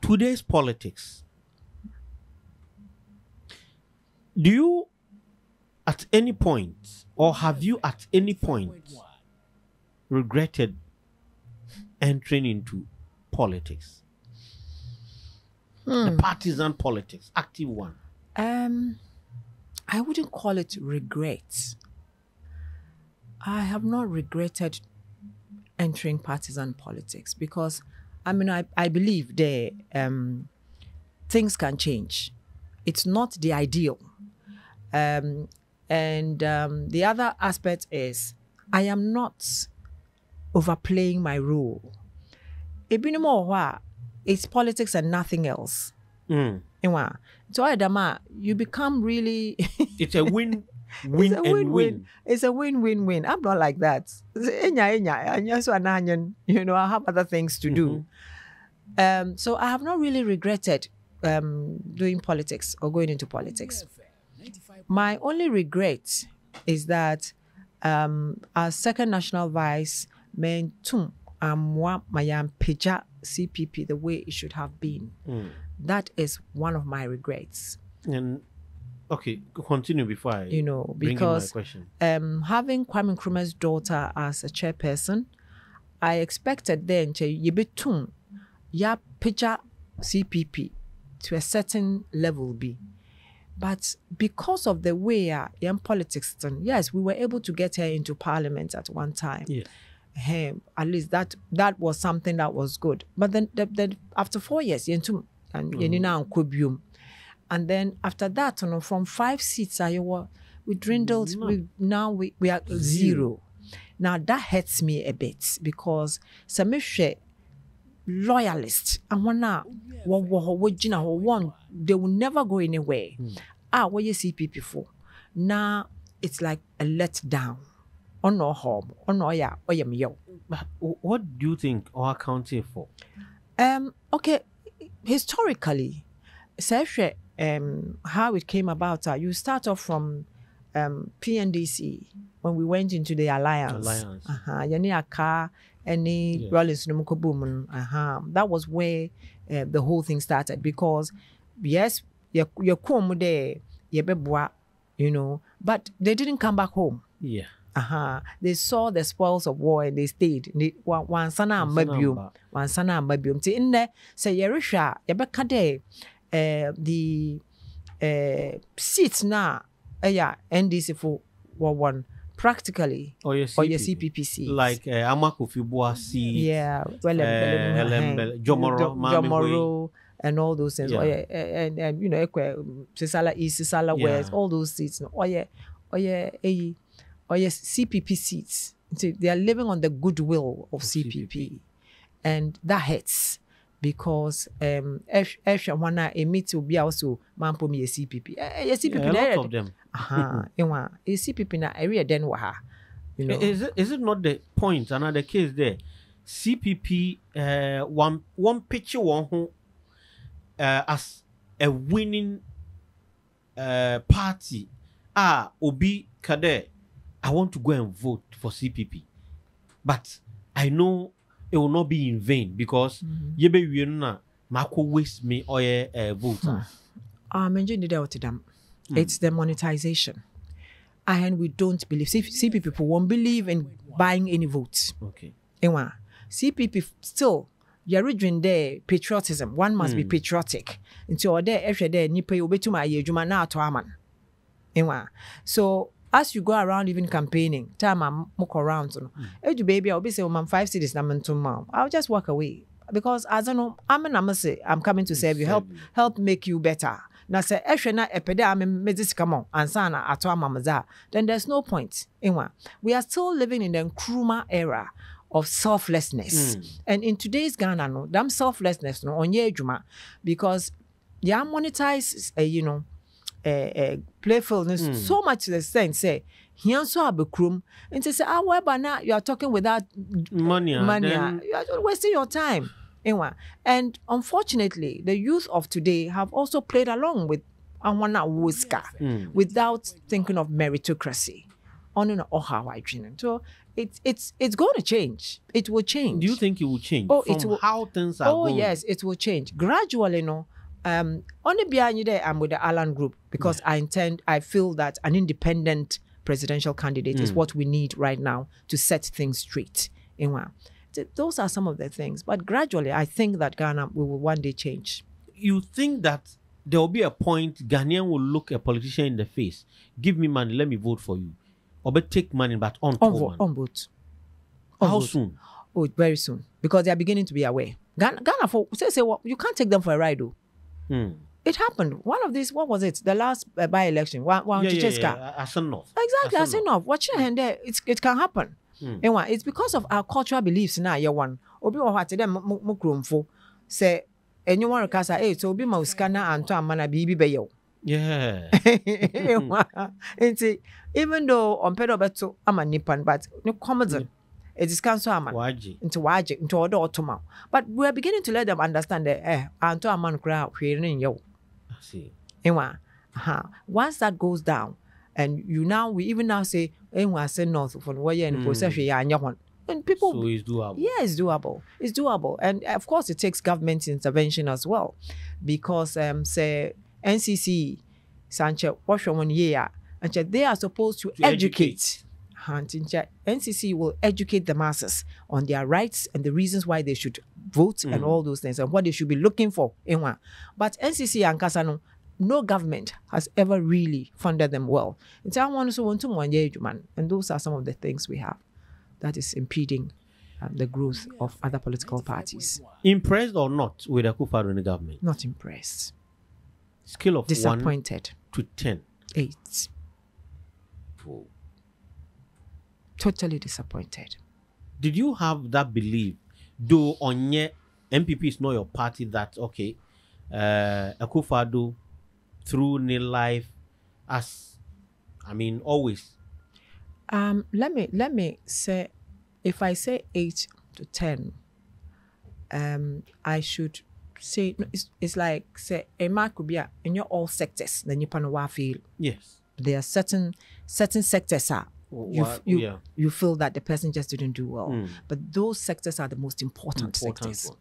Today's politics. Do you at any point, or have you at any point regretted entering into politics? The partisan politics, active one. I wouldn't call it regret. I have not regretted entering partisan politics because, I mean, I believe the things can change. It's not the ideal. And the other aspect is I am not overplaying my role. It's politics and nothing else. So you become really It's a win. Win. It's a win-win-win. I'm not like that. You know, I have other things to do. So I have not really regretted doing politics or going into politics. My only regret is that our second national vice mentum amwa mayam peja CPP the way it should have been. That is one of my regrets. And okay, continue before I bring in my question. Having Kwame Nkrumah's daughter as a chairperson, I expected then to yibitum ya peja CPP to a certain level be. But because of the way young politics done, yes, we were able to get her into parliament at one time. Yes. At least that was something that was good. But then after 4 years, and then after that, from 5 seats, we dwindled. Now we are 0. Now that hurts me a bit because some loyalists and they will never go anywhere. What you CPP for? Now it's like a letdown. On no home, on no ya, or yo. But what do you think or accounting for? Okay, historically, how it came about, you start off from PNDC when we went into the alliance. Yani aka any Rollins boom. That was where the whole thing started because yes, you come there, but they didn't come back home. Yeah. They saw the spoils of war and they stayed. One sana mabium. In there, say Yerisha, Yabekade, the seats now, NDC for one practically or your CPP seats. Like Amakufibua seats. Yeah, Jomoro, and all those things. Yeah. And Sisala East, Sisala West, all those seats. CPP seats. They are living on the goodwill of CPP. And that hurts because if you want to emit will be also mampo me a CPP. A CPP a lot of them. A CPP na area then waha. Is it not the point? Another case there. CPP one picture one who as a winning party. Obi Kade. I want to go and vote for CPP, but I know it will not be in vain because yebe na mako waste me or a vote. It's the monetization, and we don't believe CPP people won't believe in buying any votes. Okay. CPP still you're reading there patriotism. One must be patriotic. Until there, every day nipe obetuma yejuma na to aman. So as you go around even campaigning, time I walk around, baby, I'll be saying, "Mom, 5 cities, I'll just walk away because as I know, I'm coming to serve you, help make you better. Now say, then there's no point. We are still living in the Nkrumah era of selflessness, and in today's Ghana, no, damn selflessness, no, on juma, because monetize, playfulness so much to the sense say here so abekrum and to say whereby now you are talking without money you are wasting your time. And unfortunately the youth of today have also played along with Onua without thinking of meritocracy so it's going to change. It will change. Do you think it will change? It will. How things are going? Yes, it will change gradually. Only behind you there, I'm with the Allen Group because I feel that an independent presidential candidate is what we need right now to set things straight. Those are some of the things. But gradually, I think that Ghana will one day change. You think that there will be a point Ghanaian will look a politician in the face, give me money, let me vote for you, or but take money but on vote. How soon? Oh, very soon, because they are beginning to be aware. Ghana for say what you can't take them for a ride though. It happened. One of these, what was it? The last by-election. Exactly. I said no. Watch your hand there. It can happen. It's because of our cultural beliefs now. One. Obi wa hati dem mukrumfo. Say anyone kasa so obi ma uskana anto amana bibi beyo. Yeah. Even though on pedo beto ama nipan, but no common. It is cancel aman into order automa. But we are beginning to let them understand that anto aman crowd creating yo. See. Once that goes down, and we even now say, say north for where in procession, and people. So it's doable. Yeah, it's doable. It's doable, and of course, it takes government intervention as well, because say NCC, Sanche, watch 1 year, and they are supposed to educate. NCC will educate the masses on their rights and the reasons why they should vote and all those things and what they should be looking for. But NCC and Kasano, no government has ever really funded them well. And those are some of the things we have that is impeding the growth of other political parties. Impressed or not with the Akufo-Addo in the government? Not impressed. Scale of disappointed. 1 to 10. 8. Oh. Totally disappointed. Did you have that belief, though on your MPP is not your party, that okay, Akufo-Addo through nil life as always? Let me say, if I say 8 to 10, I should say it's like say a mark could be in your all sectors. Then you feel yes. There are certain sectors are. You feel that the person just didn't do well. But those sectors are the most important sectors.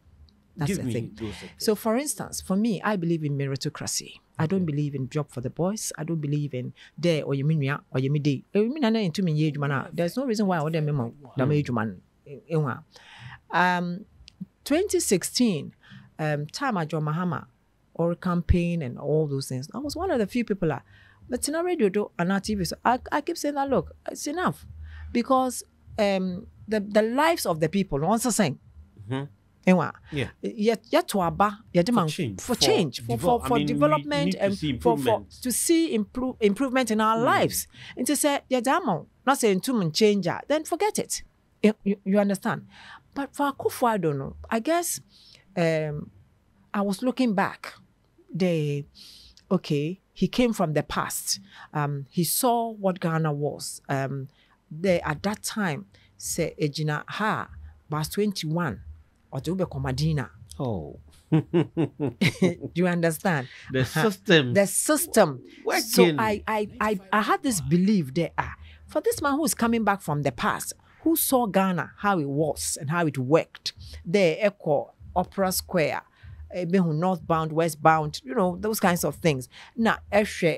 That's the thing. So for instance, for me, I believe in meritocracy. I don't believe in job for the boys. I don't believe in there or you mean me or you mean day. There's no reason why I would memo the 2016, time at John Mahama or campaign and all those things. I was one of the few people but in our radio and our TV, so I keep saying that, look, it's enough. Because the lives of the people, once I'm saying, yet to aba, for change, for development, and to see improvement in our lives. And to say, not saying too change, then forget it. You understand? But for Akufo-Addo, I guess I was looking back. He came from the past. He saw what Ghana was. There at that time, say Ejina Ha, verse 21, or to be Comadina. Oh. Do you understand? The system. The system. Working. So I had this belief there. For this man who is coming back from the past, who saw Ghana, how it was and how it worked, there, Echo, Opera Square, northbound, westbound, those kinds of things. Now,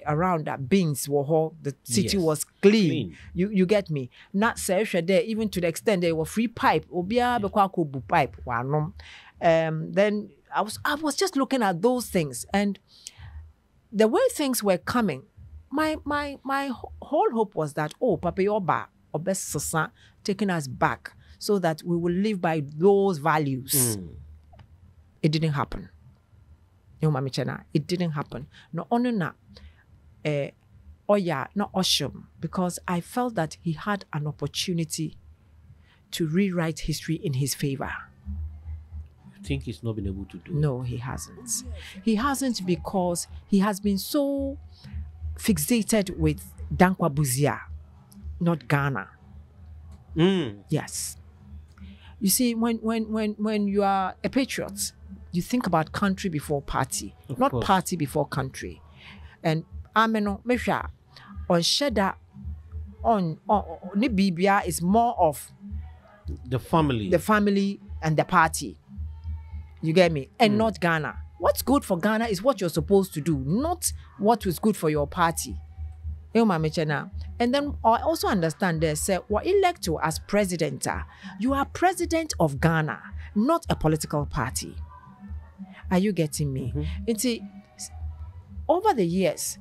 around that beans were the city was clean. You get me? Not say there, even to the extent there were free pipe. Pipe. Then I was just looking at those things, and the way things were coming, my whole hope was that Papa Yoba or best Sasa taking us back so that we will live by those values. It didn't happen. It didn't happen. No onuna not Oshum, because I felt that he had an opportunity to rewrite history in his favor. You think he's not been able to do it? No, he hasn't. He hasn't because he has been so fixated with Dankwa Buzia, not Ghana. Yes. You see, when you are a patriot, you think about country before party, not party before country. And Ameno Mesha on Sheda on Nibibia is more of the family and the party. You get me? And not Ghana. what's good for Ghana is what you're supposed to do, not what was good for your party. And then I also understand they say, well, elect you as president. You are president of Ghana, not a political party. Are you getting me? Over the years,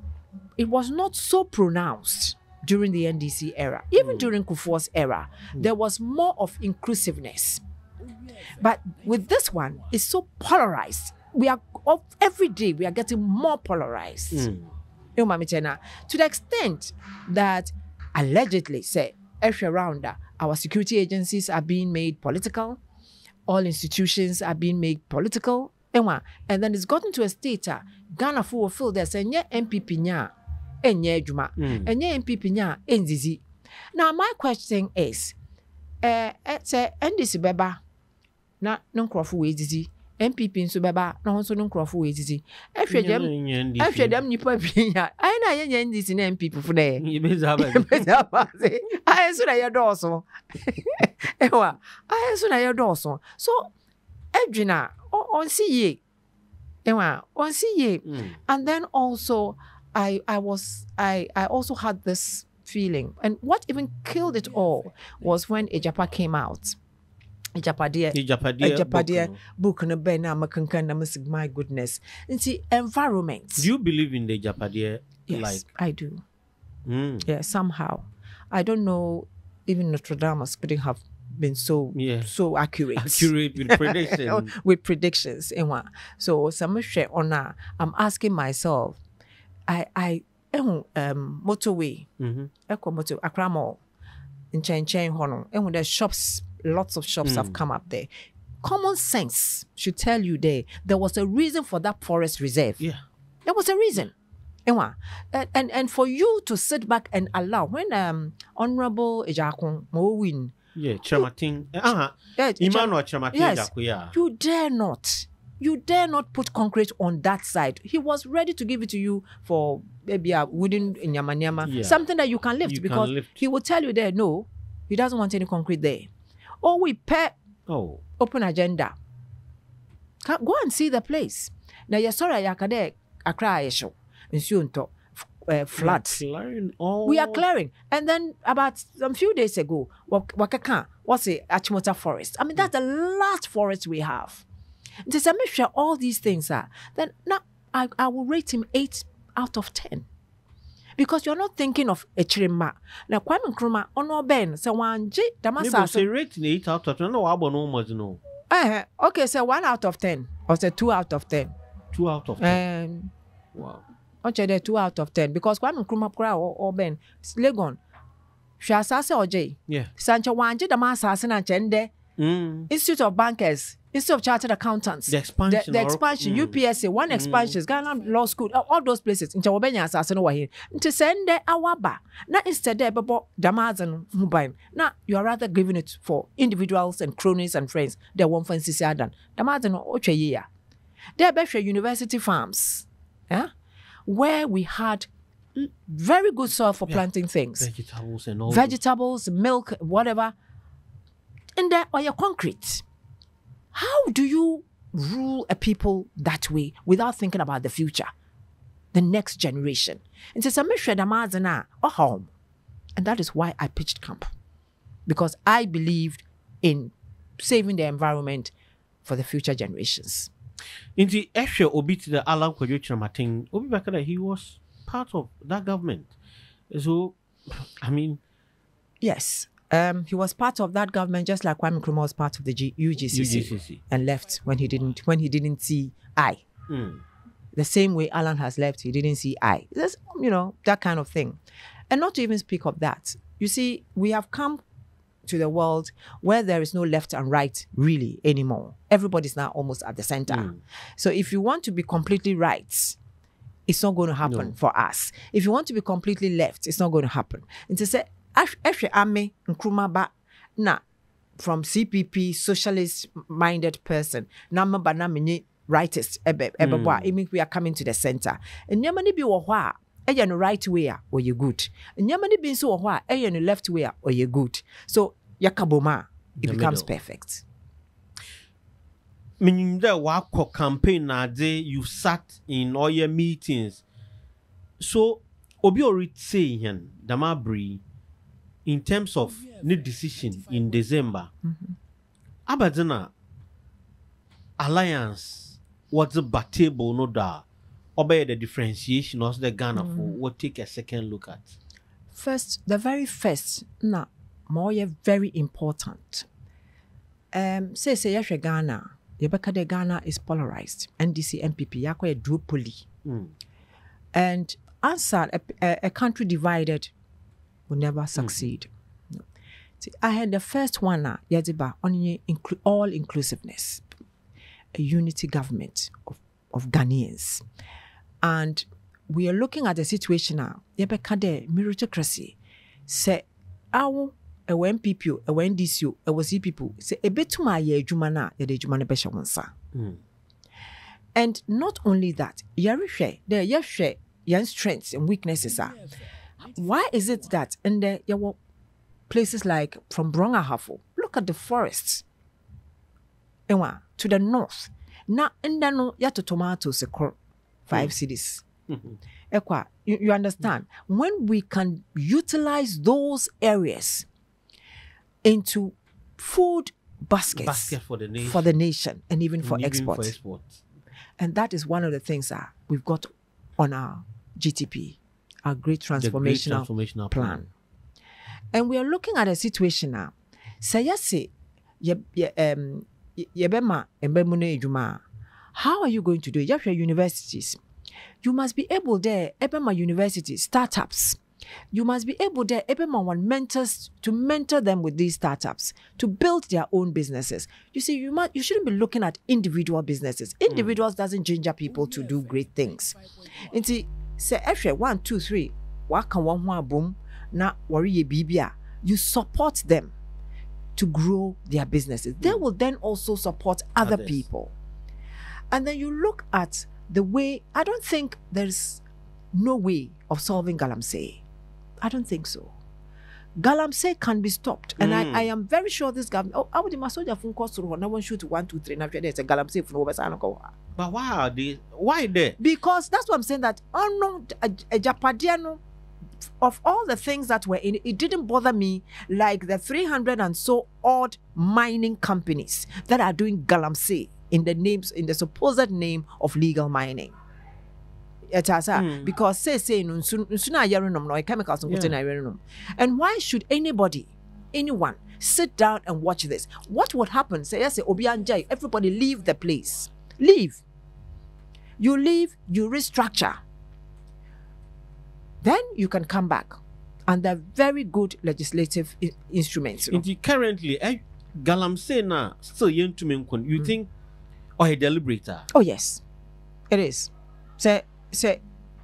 it was not so pronounced during the NDC era. Even during Kufuor's era, there was more of inclusiveness. But with this one, it's so polarized. Every day we are getting more polarized. To the extent that allegedly, say, around our security agencies are being made political, all institutions are being made political, and then it's gotten to a state Ghana will feel there's a MPP nya enye juma, enye MPP nya enzizi. Now my question is, say NDC beba na nkrofo we zizi. MPP nso beba na honso no nkrofo we zizi. Ehwe dem nipa binya. Ai na ye NDC na MPP fu de. Yebeza say. Ai so na ye doso. Ewa, ai so na ye doso. So edwina on see ye. Ewa, on see ye. And then also I also had this feeling, and what even killed it all was when Ejapa came out. Ejapade book no be na makankan na my goodness. And see, environment. Do you believe in the Ejapade? Yes, I do. Yeah, somehow. I don't know, even Notre Dame couldn't have been so accurate. Accurate with predictions. With predictions. So I'm asking myself, I motorway, motor Accra Mall in Chen Hono, and the shops, lots of shops have come up there. Common sense should tell you there was a reason for that forest reserve. Yeah, there was a reason. And for you to sit back and allow when Honorable Ejakun Mowin, Chamating, Imoru Ayarna, you dare not put concrete on that side. He was ready to give it to you for maybe a wooden nyama, something that you can lift, he will tell you there, no, he doesn't want any concrete there. Or we pay open agenda. Go and see the place. Now you're sorry, yakade Accra issue. Floods. We are clearing. And then about a few days ago, Wakaka, what's the Achimota forest? I mean, that's the last forest we have. Just to make sure all these things are, then now I will rate him 8 out of 10. Because you're not thinking of a chirima. Now, Kwame Nkrumah, Onua Ben, so one J, Damasa. Say rating 8 out of 10. No, I don't know. Okay, so 1 out of 10. Or say 2 out of 10. 2 out of 10. Wow. Okay, they're 2 out of 10. Because Kwame Nkrumah or Ben, Legon, Shasasa or J. Yeah. Sancho Wanje, Damasa, Sanachende, Institute of Bankers. Instead of chartered accountants, the expansion, UPSA, one expansion, Ghana Law School, all those places. In Chawabenya assassin over here. To send the awaba. Now instead there babo damazan mubine. Now you are rather giving it for individuals and cronies and friends. They won't fancy Sadan. Damazan oche year. There be university farms. Where we had very good soil for planting things. Vegetables and all. Vegetables, milk, whatever. And there are your concrete. How do you rule a people that way without thinking about the future, the next generation? And that is why I pitched camp, because I believed in saving the environment for the future generations. In the Eshe Obi to the Alam Kojochamating, Obi Bakada, he was part of that government. So, I mean, yes. He was part of that government, just like Kwame Nkrumah was part of the UGCC and left when he didn't see eye. The same way Alan has left, he didn't see eye. That's, that kind of thing. And not to even speak of that. You see, we have come to the world where there is no left and right really anymore. Everybody's now almost at the center. So if you want to be completely right, it's not going to happen for us. If you want to be completely left, it's not going to happen. And to say, Ame Nkrumah ba na from CPP socialist-minded person. Nama ba na mini rightist ebe we are coming to the center. And nyamani bi wo hwa eya no right way or you good. And nyamani bi nso wo hwa eya no left way or you good. So yakaboma it becomes perfect. meaning that wako campaign na day you sat in all your meetings. So obi already saying damabri in terms of the decision in December. Abadina alliance what's the table no da obey the differentiation of the Ghana for we'll take a second look at. First, the very first, na more very important. Say Ghana, the Ghana is polarized. NDC, MPP, yakwa duopoly. And answer a country divided will never succeed. See, I had the first one yadiba on all inclusiveness, a unity government of Ghanaians. And we are looking at the situation now. Yebekade meritocracy. Say our MPP, a NDC, a WC people. Say a bit to my jumana, ye jumana beshawansa. And not only that, yarishe there yashe yan strengths and weaknesses are. Why is it that in there were places like from Brongahafo, look at the forests. Ewa to the north. Na indano yato tomatoes 5 cities. Ekwa, you understand? When we can utilize those areas into food baskets for the nation and even for export. And that is one of the things that we've got on our GTP, our Great Transformational Plan. And we are looking at a situation now. Say how are you going to do it? You have your universities. You must be able there, Ebema universities, startups. You must be able there, Ebema want mentors to mentor them with these startups, to build their own businesses. You see, you shouldn't be looking at individual businesses. Individuals doesn't ginger people to do great things. And see, say, 1, 2, 3, waka one boom, na worry ye bibia. You support them to grow their businesses. They will then also support other people. And then you look at the way, I don't think there's no way of solving Galamsey. I don't think so. Galamsey can be stopped. And I am very sure this government, I would imagine a phone call to no one shoot 1, 2, 3, and after there's a Galamsey from over. But why are they? Why there? Because that's what I'm saying, that no, a Japadiano, of all the things that were in it, didn't bother me like the 300 and so odd mining companies that are doing Galamsey in the supposed name of legal mining. Because say no chemicals and why should anyone sit down and watch this? What would happen? Say Obianjai, everybody leave the place. Leave. You leave, you restructure. Then you can come back. And they're very good legislative instruments. Currently, Galamsey na still young to me. You think or a deliberator? Oh yes, it is. Say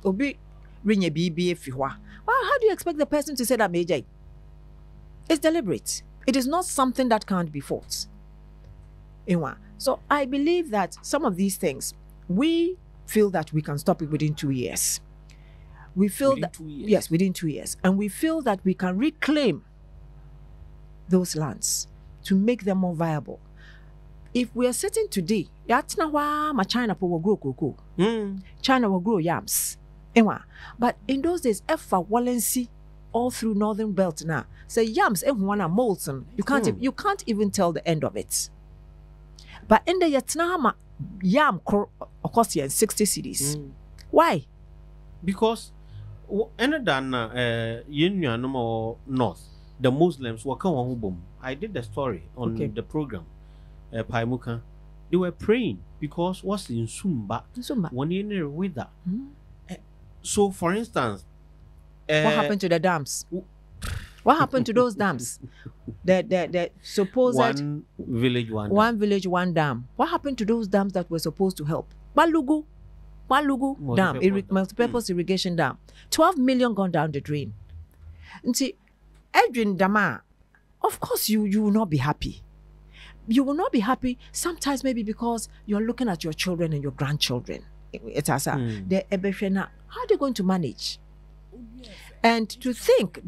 Obi rinye BB if you are. Well, how do you expect the person to say that, Major? It's deliberate. It is not something that can't be fought. So I believe that some of these things, we feel that we can stop it within 2 years. We feel within that 2 years. Yes, within 2 years, and we feel that we can reclaim those lands to make them more viable. If we are sitting today, China will grow cocoa. China will grow yams. But in those days, Wallency all through northern belt now. Say yams are molten. You can't even tell the end of it. But in the Yatnama yam of course in 60 cities. Why? Because other than no north, the Muslims were coming home. I did the story on the program. Paimuka, they were praying because what's in Sumba when you're in the weather. So, for instance, what happened to the dams? What happened to those dams? The supposed one village, one dam. What happened to those dams that were supposed to help? Walugu Dam, multi-purpose irrigation dam. 12 million gone down the drain. And see, Edwin Dama, of course you will not be happy. You will not be happy sometimes maybe because you're looking at your children and your grandchildren. How are they going to manage? And to think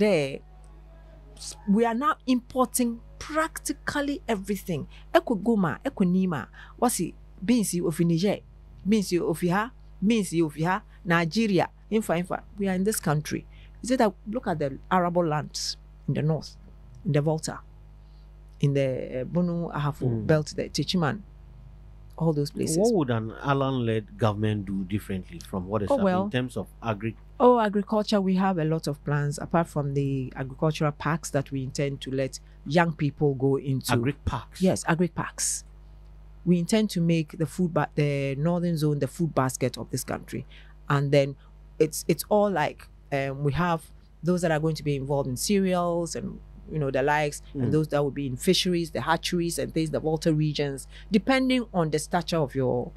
we are now importing practically everything. Eko goma, eko nima. Wasi beans of Niger, beans of ha, beans of ha, Nigeria. Infa. We are in this country. Is it that look at the arable lands in the north, in the Volta, in the Bono Ahafo belt, the Techiman, all those places. What would an Alan-led government do differently from what is happening in terms of agriculture? We have a lot of plans apart from the agricultural parks that we intend to let young people go into. Agri-parks? Yes, agri-parks. We intend to make the northern zone the food basket of this country, and then it's all like we have those that are going to be involved in cereals and the likes, and those that will be in fisheries, the hatcheries and things, the Volta regions, depending on the stature of your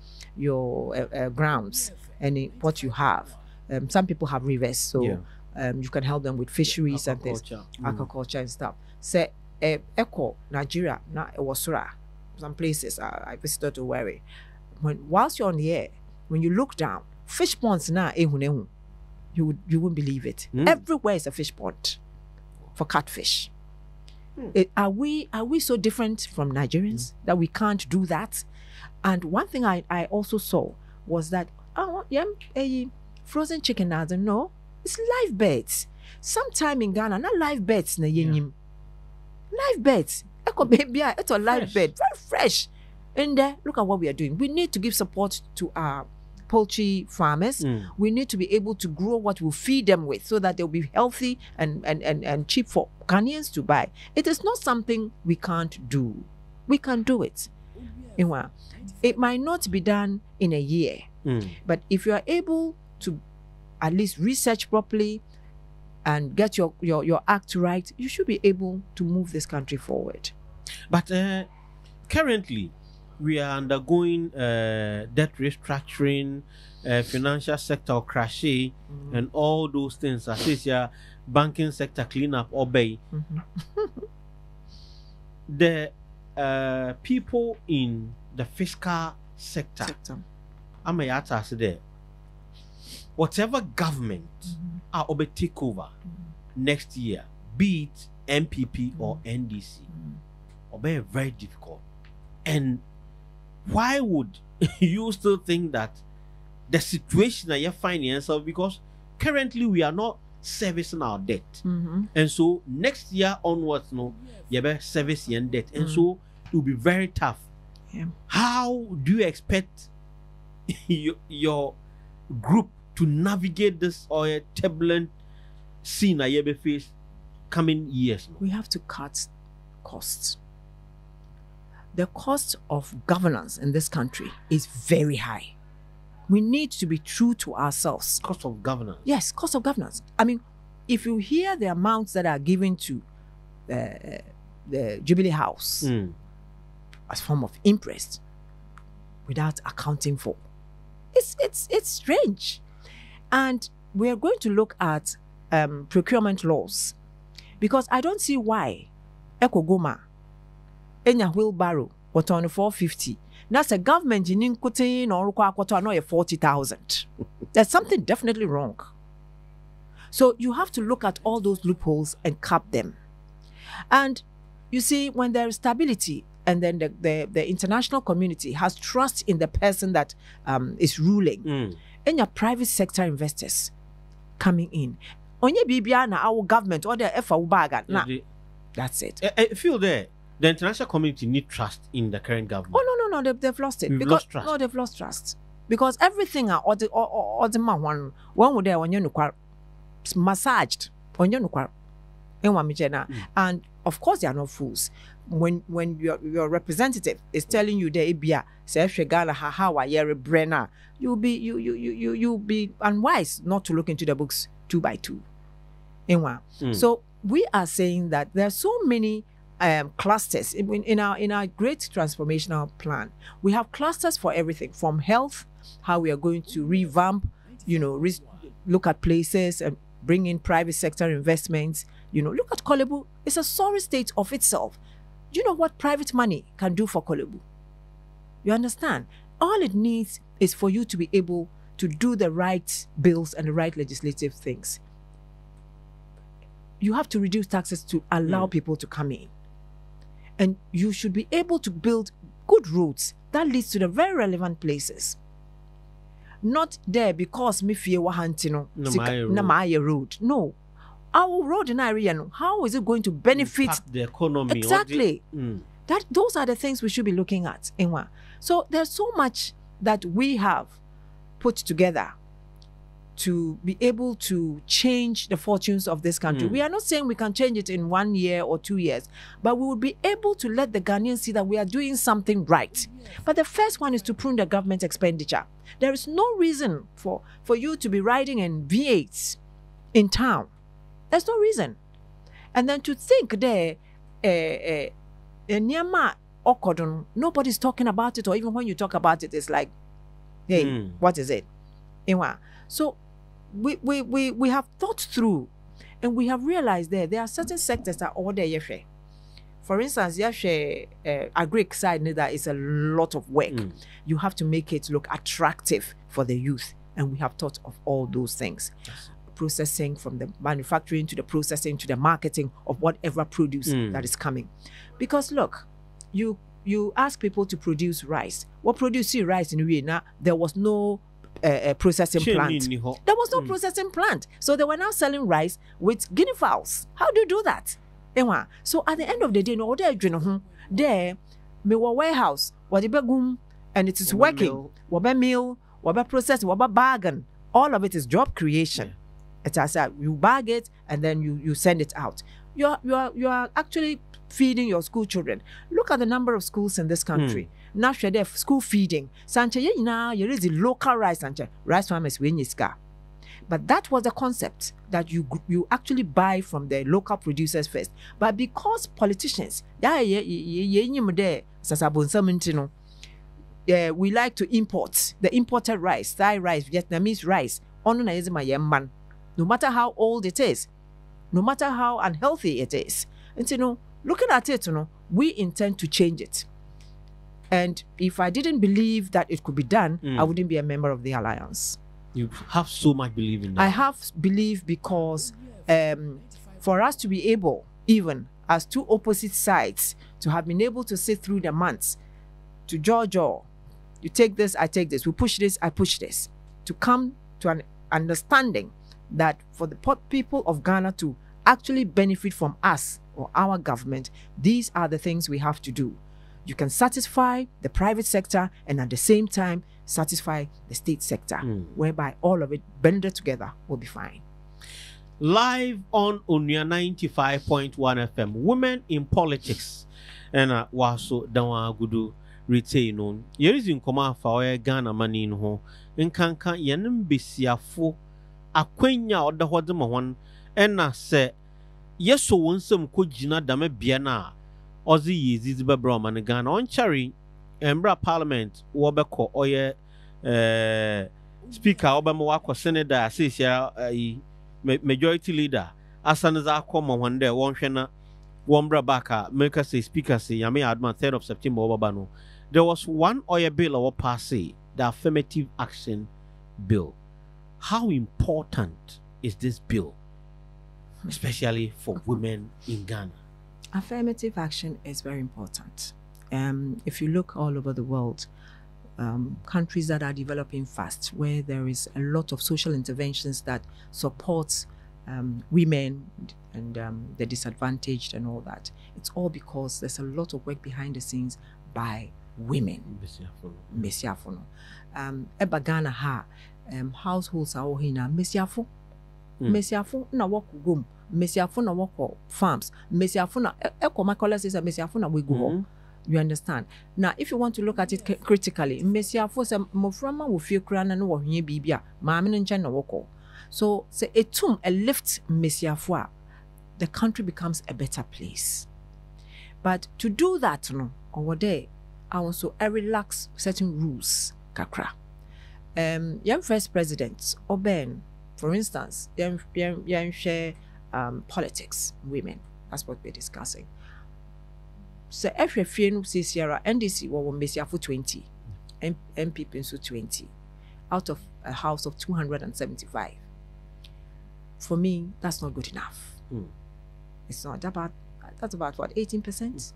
grounds and what you have. Some people have rivers, so you can help them with fisheries and things, aquaculture and stuff. Say, Echo Nigeria, na Ewosura, some places I visited to worry. Whilst you're on the air, when you look down, fish ponds na you wouldn't believe it. Everywhere is a fish pond for catfish. Are we so different from Nigerians that we can't do that? And one thing I also saw was that frozen chicken, I don't know, it's live birds. Sometime in Ghana, not live birds na yenyim. Live birds. Eko baby, it's a live bird, very fresh. And look at what we are doing. We need to give support to our poultry farmers. We need to be able to grow what we'll feed them with so that they'll be healthy and cheap for Ghanaians to buy. It is not something we can't do. We can do it. It might not be done in a year, but if you are able to at least research properly and get your act right, you should be able to move this country forward. But currently, we are undergoing debt restructuring, financial sector crashing, and all those things. As is your banking sector cleanup, obey. The people in the fiscal sector, I'm a yata there. Whatever government are over take over next year, be it MPP or NDC, will be very difficult. And why would you still think that the situation that you're finding yourself, because currently we are not servicing our debt, and so next year onwards, you better service your debt, and so it will be very tough. How do you expect your group to navigate this turbulent scene that you face coming years? We have to cut costs. The cost of governance in this country is very high. We need to be true to ourselves. Cost of governance? Yes, cost of governance. I mean, if you hear the amounts that are given to the Jubilee House as form of interest without accounting for, it's strange. And we are going to look at procurement laws, because I don't see why Ekogoma Enya wheelbarrow what on 450. That's a government in Kotin or Kwakwato 40,000. There's something definitely wrong. So you have to look at all those loopholes and cap them. And you see, when there is stability and then the international community has trust in the person that is ruling, and your private sector investors coming in. Onye bibia na our government or the FAU baga. That's it. I feel there. The international community need trust in the current government. Oh no, they've lost it. Lost trust. No, they've lost trust because everything or the man one would there when you massaged on your and of course they are not fools. When your representative is telling you the Abia say Ghana how Brenner, you'll be unwise not to look into the books 2 by 2. So we are saying that there are so many clusters in our great transformational plan. We have clusters for everything from health, how we are going to revamp, look at places and bring in private sector investments. Look at Kolebu. It's a sorry state of itself. Do you know what private money can do for Kolebu? You understand? All it needs is for you to be able to do the right bills and the right legislative things. You have to reduce taxes to allow people to come in. And you should be able to build good roads that leads to the very relevant places. Not there because me fear wahantino na my road. No. Our road in area, how is it going to benefit impact the economy? Exactly. Those are the things we should be looking at. Inwa. So there's so much that we have put together to be able to change the fortunes of this country. We are not saying we can change it in 1 year or 2 years, but we will be able to let the Ghanaians see that we are doing something right. But the first one is to prune the government expenditure. There is no reason for you to be riding in V8s in town. There's no reason. And then to think there, nobody's talking about it, or even when you talk about it, it's like, hey, what is it? So we have thought through, and we have realized there are certain sectors that all there. For instance, agric side that is a lot of work. You have to make it look attractive for the youth, and we have thought of all those things. Yes. Processing, from the manufacturing to the processing to the marketing of whatever produce that is coming. Because look, you ask people to produce rice. What produce rice in Vienna? There was no processing plant. There was no processing plant. So they were now selling rice with guinea fowls. How do you do that? So at the end of the day, no, there, me warehouse, what begum, and it is working. What meal, what process, what bargain. All of it is job creation. It's as you bag it and then you send it out. You are actually feeding your school children. Look at the number of schools in this country. Now there school feeding. Sanche you is the local rice sanche. Rice farmers wenyiska. But that was the concept, that you actually buy from the local producers first. But because politicians, we like to import the imported rice, Thai rice, Vietnamese rice. No matter how old it is, no matter how unhealthy it is. And looking at it, we intend to change it. And if I didn't believe that it could be done, I wouldn't be a member of the alliance. You have so much belief in that. I have belief because for us to be able, even as two opposite sides, to have been able to sit through the months, to jaw, you take this, I take this, we push this, I push this, to come to an understanding that for the people of Ghana to actually benefit from us or our government, these are the things we have to do. You can satisfy the private sector and at the same time satisfy the state sector, whereby all of it blended together will be fine. Live on Onua 95.1 FM, Women in Politics. And waso dawa gudu retain on. Here is in Koma for Ghana money in ho. In Kanka Yanim Bisiafo. Akwenya oda hode mo hon ena se yeso wonsem kogina dame bia na ozi yizizi bebra ma ne Ghana on chari embra parliament wo beko oye speaker obama wako senator asisia majority leader asanaza akoma wonde wonhwe na wombra baka make say speaker say yame adman 3rd of September obaba no. There was one oil bill or pass, the affirmative action bill. How important is this bill, especially for women in Ghana? Affirmative action is very important. If you look all over the world, countries that are developing fast, where there is a lot of social interventions that supports women and the disadvantaged and all that, it's all because there's a lot of work behind the scenes by women. Mesiafono. Eba Ghana ha. Households are all here. Mesiafo na work gum. Mesiafo na work farms. Mesiafo na makola says mesiafo na we go. You understand? Now, if you want to look at it critically, mesiafo se moframa wo fie kra na no wo hwe bibia. Maame no nche na work. So say a lift mesiafo, the country becomes a better place. But to do that, over there, I also relax certain rules, kakra. Young first president, Oben, for instance, young share politics, women. That's what we're discussing. So every few says here, NDC will be for 20, MPP so 20, out of a house of 275. For me, that's not good enough. It's not about That's about what, 18%?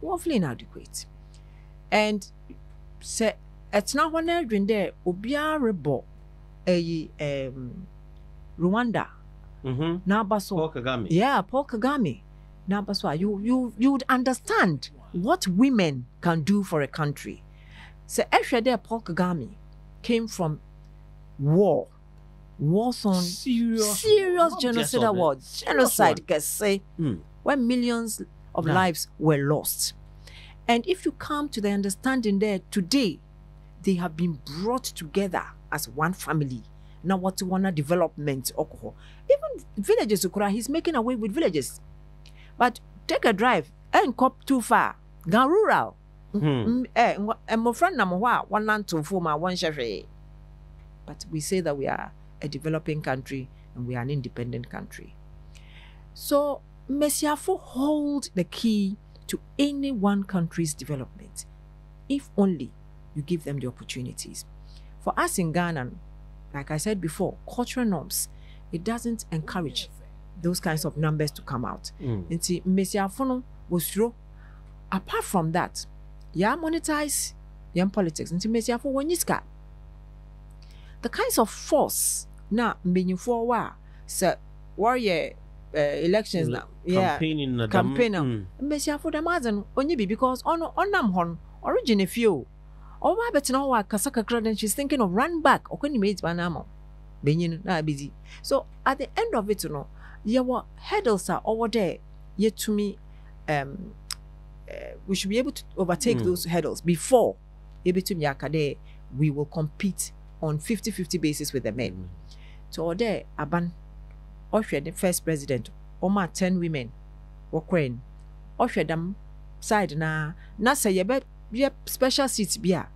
Woefully inadequate. And say it's not one during there obia rebo Rwanda. Now baso Paul Kagame. Yeah, Paul Kagame. Now baso you would understand what women can do for a country. So actually there Paul Kagame came from war zone, serious genocidal war, genocide can say, when millions of lives were lost. And if you come to the understanding there today, they have been brought together as one family. Now what you want development, even villages, he's making away with villages. But take a drive and cop too far, go rural. And my friend one land to form one chef. But we say that we are a developing country and we are an independent country. So Mesiafo hold the key to any one country's development, if only you give them the opportunities. For us in Ghana, like I said before, cultural norms, it doesn't encourage those kinds of numbers to come out. Nti Mesiafo no was apart from that, ya monetize young politics. Nti Mesiafo wonyiska. The kinds of force na mbenyifo wa se warrior elections now, campaigning Mesiafo dem azen onye bi because onam hon origin few or wa betina wa kasaka then she's thinking of run back okoni mate banamo benyin na busy. So at the end of it, your hurdles are over there yet to me. We should be able to overtake those hurdles before we will compete on 50-50 basis with the men. So there, Aban, the first president, Oma 10 women, Ukraine, them side na say ye special seats bia.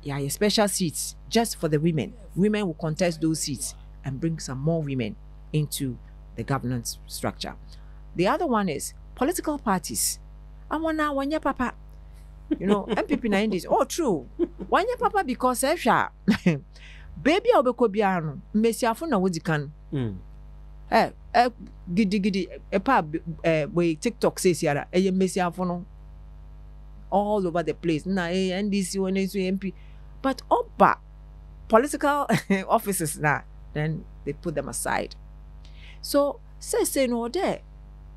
Yeah, special seats just for the women. Women will contest those seats and bring some more women into the governance structure. The other one is political parties. I want now one year papa. MPP 90s. Oh, true. 1 year papa because baby obekobiano Mesiafo na wodi kan. Gidi we TikTok says yara Mesiafo no all over the place. Na NDC one MP. But oba political offices now, then they put them aside. So say no there.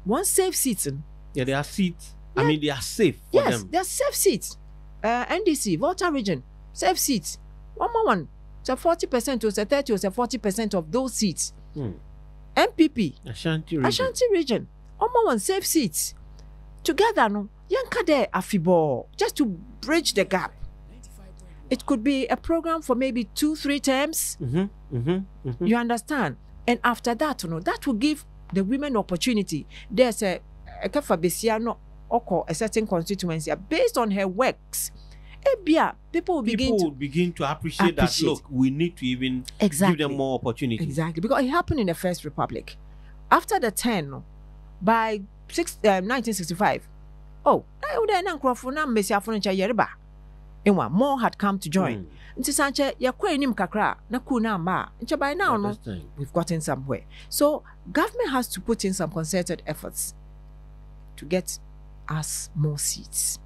One safe seats. Yeah, they are seats. Yeah. I mean, they are safe for them. Yes, they are safe seats. NDC, Volta region, safe seats. One. So 40% or 30 or 40% of those seats. MPP, Ashanti region. One safe seats. Together, no, yanka there afibo just to bridge the gap. It could be a program for maybe 2-3 terms. You understand? And after that, that will give the women opportunity. There's a Kafabesiano or a certain constituency based on her works. People will begin to appreciate that. Look, we need to even give them more opportunity. Exactly, because it happened in the First Republic. After the 10, by 1965, more had come to join. By now, no, we've gotten somewhere. So government has to put in some concerted efforts to get us more seats.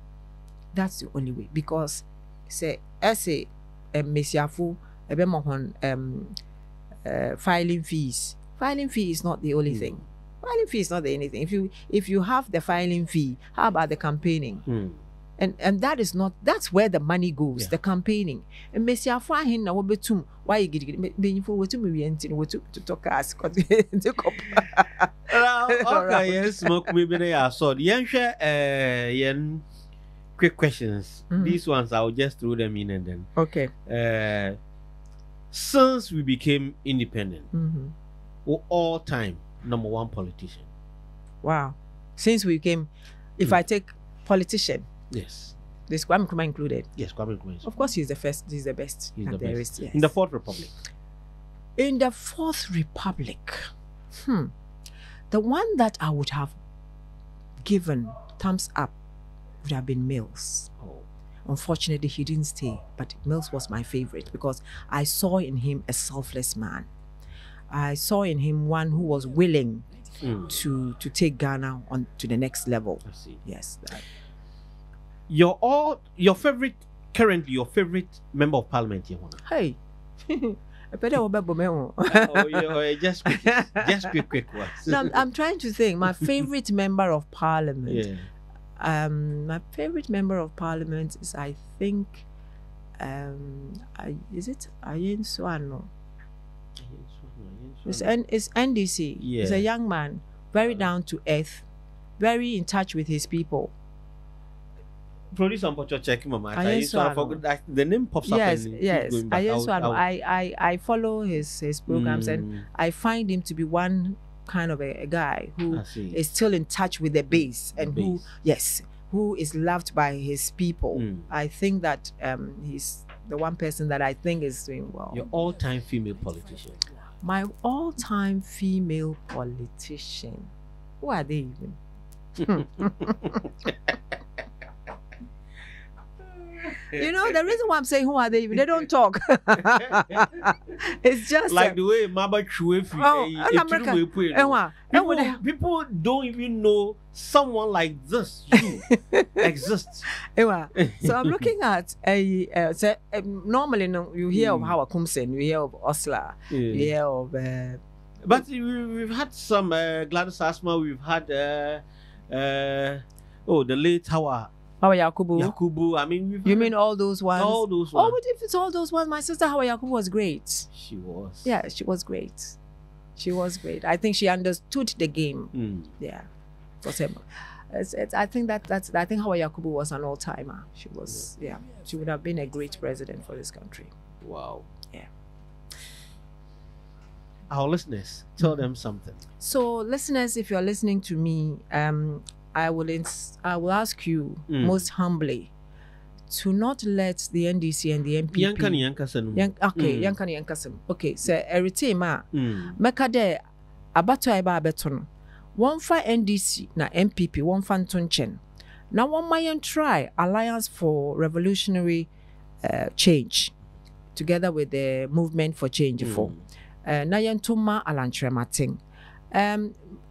That's the only way, because say Mesiafo filing fees. Filing fee is not the only thing. Filing fee is not the only thing. If you have the filing fee, how about the campaigning? And that's where the money goes, the campaigning. And Mesiafo hin na wobetum why you get benifo wetum we to talk us. Okay, yes, smoke maybe they are so yen quick questions. These ones I'll just throw them in and then. Okay. Since we became independent, we're all time number one politician. Wow. Since we came, if I take politician, yes. This Kwame Nkrumah included. Yes, Kwame Nkrumah. Of course, he's the first. He's the best. He's the best. Is, yes. In the Fourth Republic. In the Fourth Republic, the one that I would have given thumbs up would have been Mills. Unfortunately, he didn't stay, but Mills was my favorite because I saw in him a selfless man. I saw in him one who was willing to take Ghana on to the next level. I see. Yes. Your favorite member of parliament here. Hey. Just quick ones. No, I'm trying to think. My favorite member of parliament. Yeah. My favorite member of parliament is, I think, is it Ayen Swano? It's NDC. Yeah. He's a young man, very down to earth, very in touch with his people. Producer Mpocho check Mama. The name pops up. Yes. Going back. I follow his programs, and I find him to be one kind of a guy who is still in touch with the base, and who is loved by his people. I think that he's the one person that I think is doing well. Your all-time female politician. My all-time female politician. Who are they even? You know, the reason why I'm saying who are they even, they don't talk. It's just like the way Maba Chwefi. People don't even know someone like this exists. So I'm looking at normally you hear of Howard Kumsen, you hear of Osler, you hear of but we've had some Gladys Asma, we've had the late Howard Yakubu. I mean, you mean all those ones? All those ones. Oh, but if it's all those ones, my sister Howard Yakubu was great. She was. Yeah, she was great. She was great. I think she understood the game. Yeah, I think I think Howard Yakubu was an all-timer. She was. Yeah, she would have been a great president for this country. Wow. Yeah. Our listeners, tell them something. So, listeners, if you're listening to me, I will ask you most humbly to not let the NDC and the MPP. Okay, so everything meka de abato eba abeto no. One for NDC na MPP, one for Ntonchen. Now one might try Alliance for Revolutionary Change together with the Movement for Change for. Na yentuma alantremating.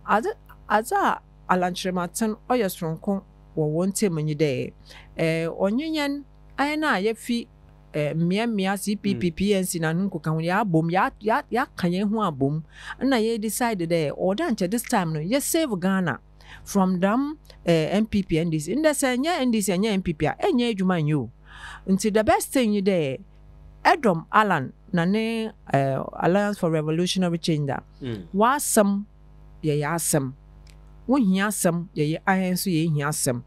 Aza alantrematin oyo stronko wo wonte munyi de onyenyen ayena yefi mia CPP PNC na nko kan ya bom ya kanye ho abom na ye decide there order nche this time no ye save Ghana from them MPP NDC in the say NDC anya MPP a enya adwuma nyo nti the best thing you there Edom Alan na ne Alliance for Revolutionary Change da wasam ye yasam wo hiasam ye ahenso ye hiasam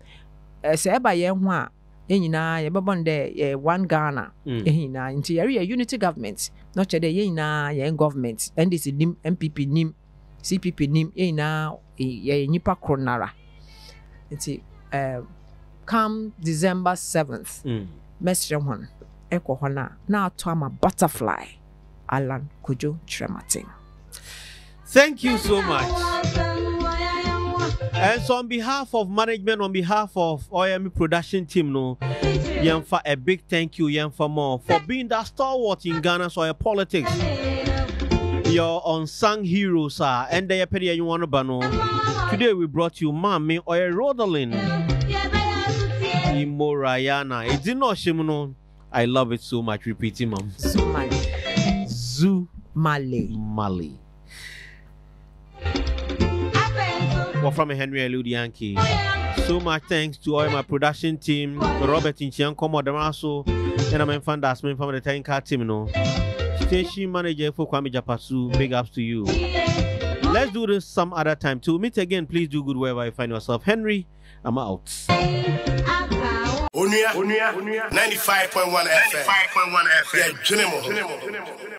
se eba ye ho a enyina ye bebon de one Ghana ehina nti ye unity government no chede ye nyina ye government NDC nim MPP nim CPP nim enyina ye nyipa kronara nti come December 7th mesre hon eko hona na ato ama butterfly Alan Kojo Trematin. Thank you so much. And so on behalf of management, on behalf of OME production team, Yemfa, a big thank you, Yemfa More, for being that stalwart in Ghana's soil politics. Your unsung heroes are, and they appear you want to bano. Today we brought you Mami or Rodaline Imoru Ayarna. It did not shimano. I love it so much. Repeating, Mom. Zu Mali. Well, from Henry Eludianki. So much thanks to all my production team, Robert Inchianko Damaso, and I'm fan that's from the Tanka team. Station manager for Kwame Japasu, big ups to you. Let's do this some other time. To meet again, please do good wherever you find yourself. Henry, I'm out. Onua 95.1 FM. Yeah,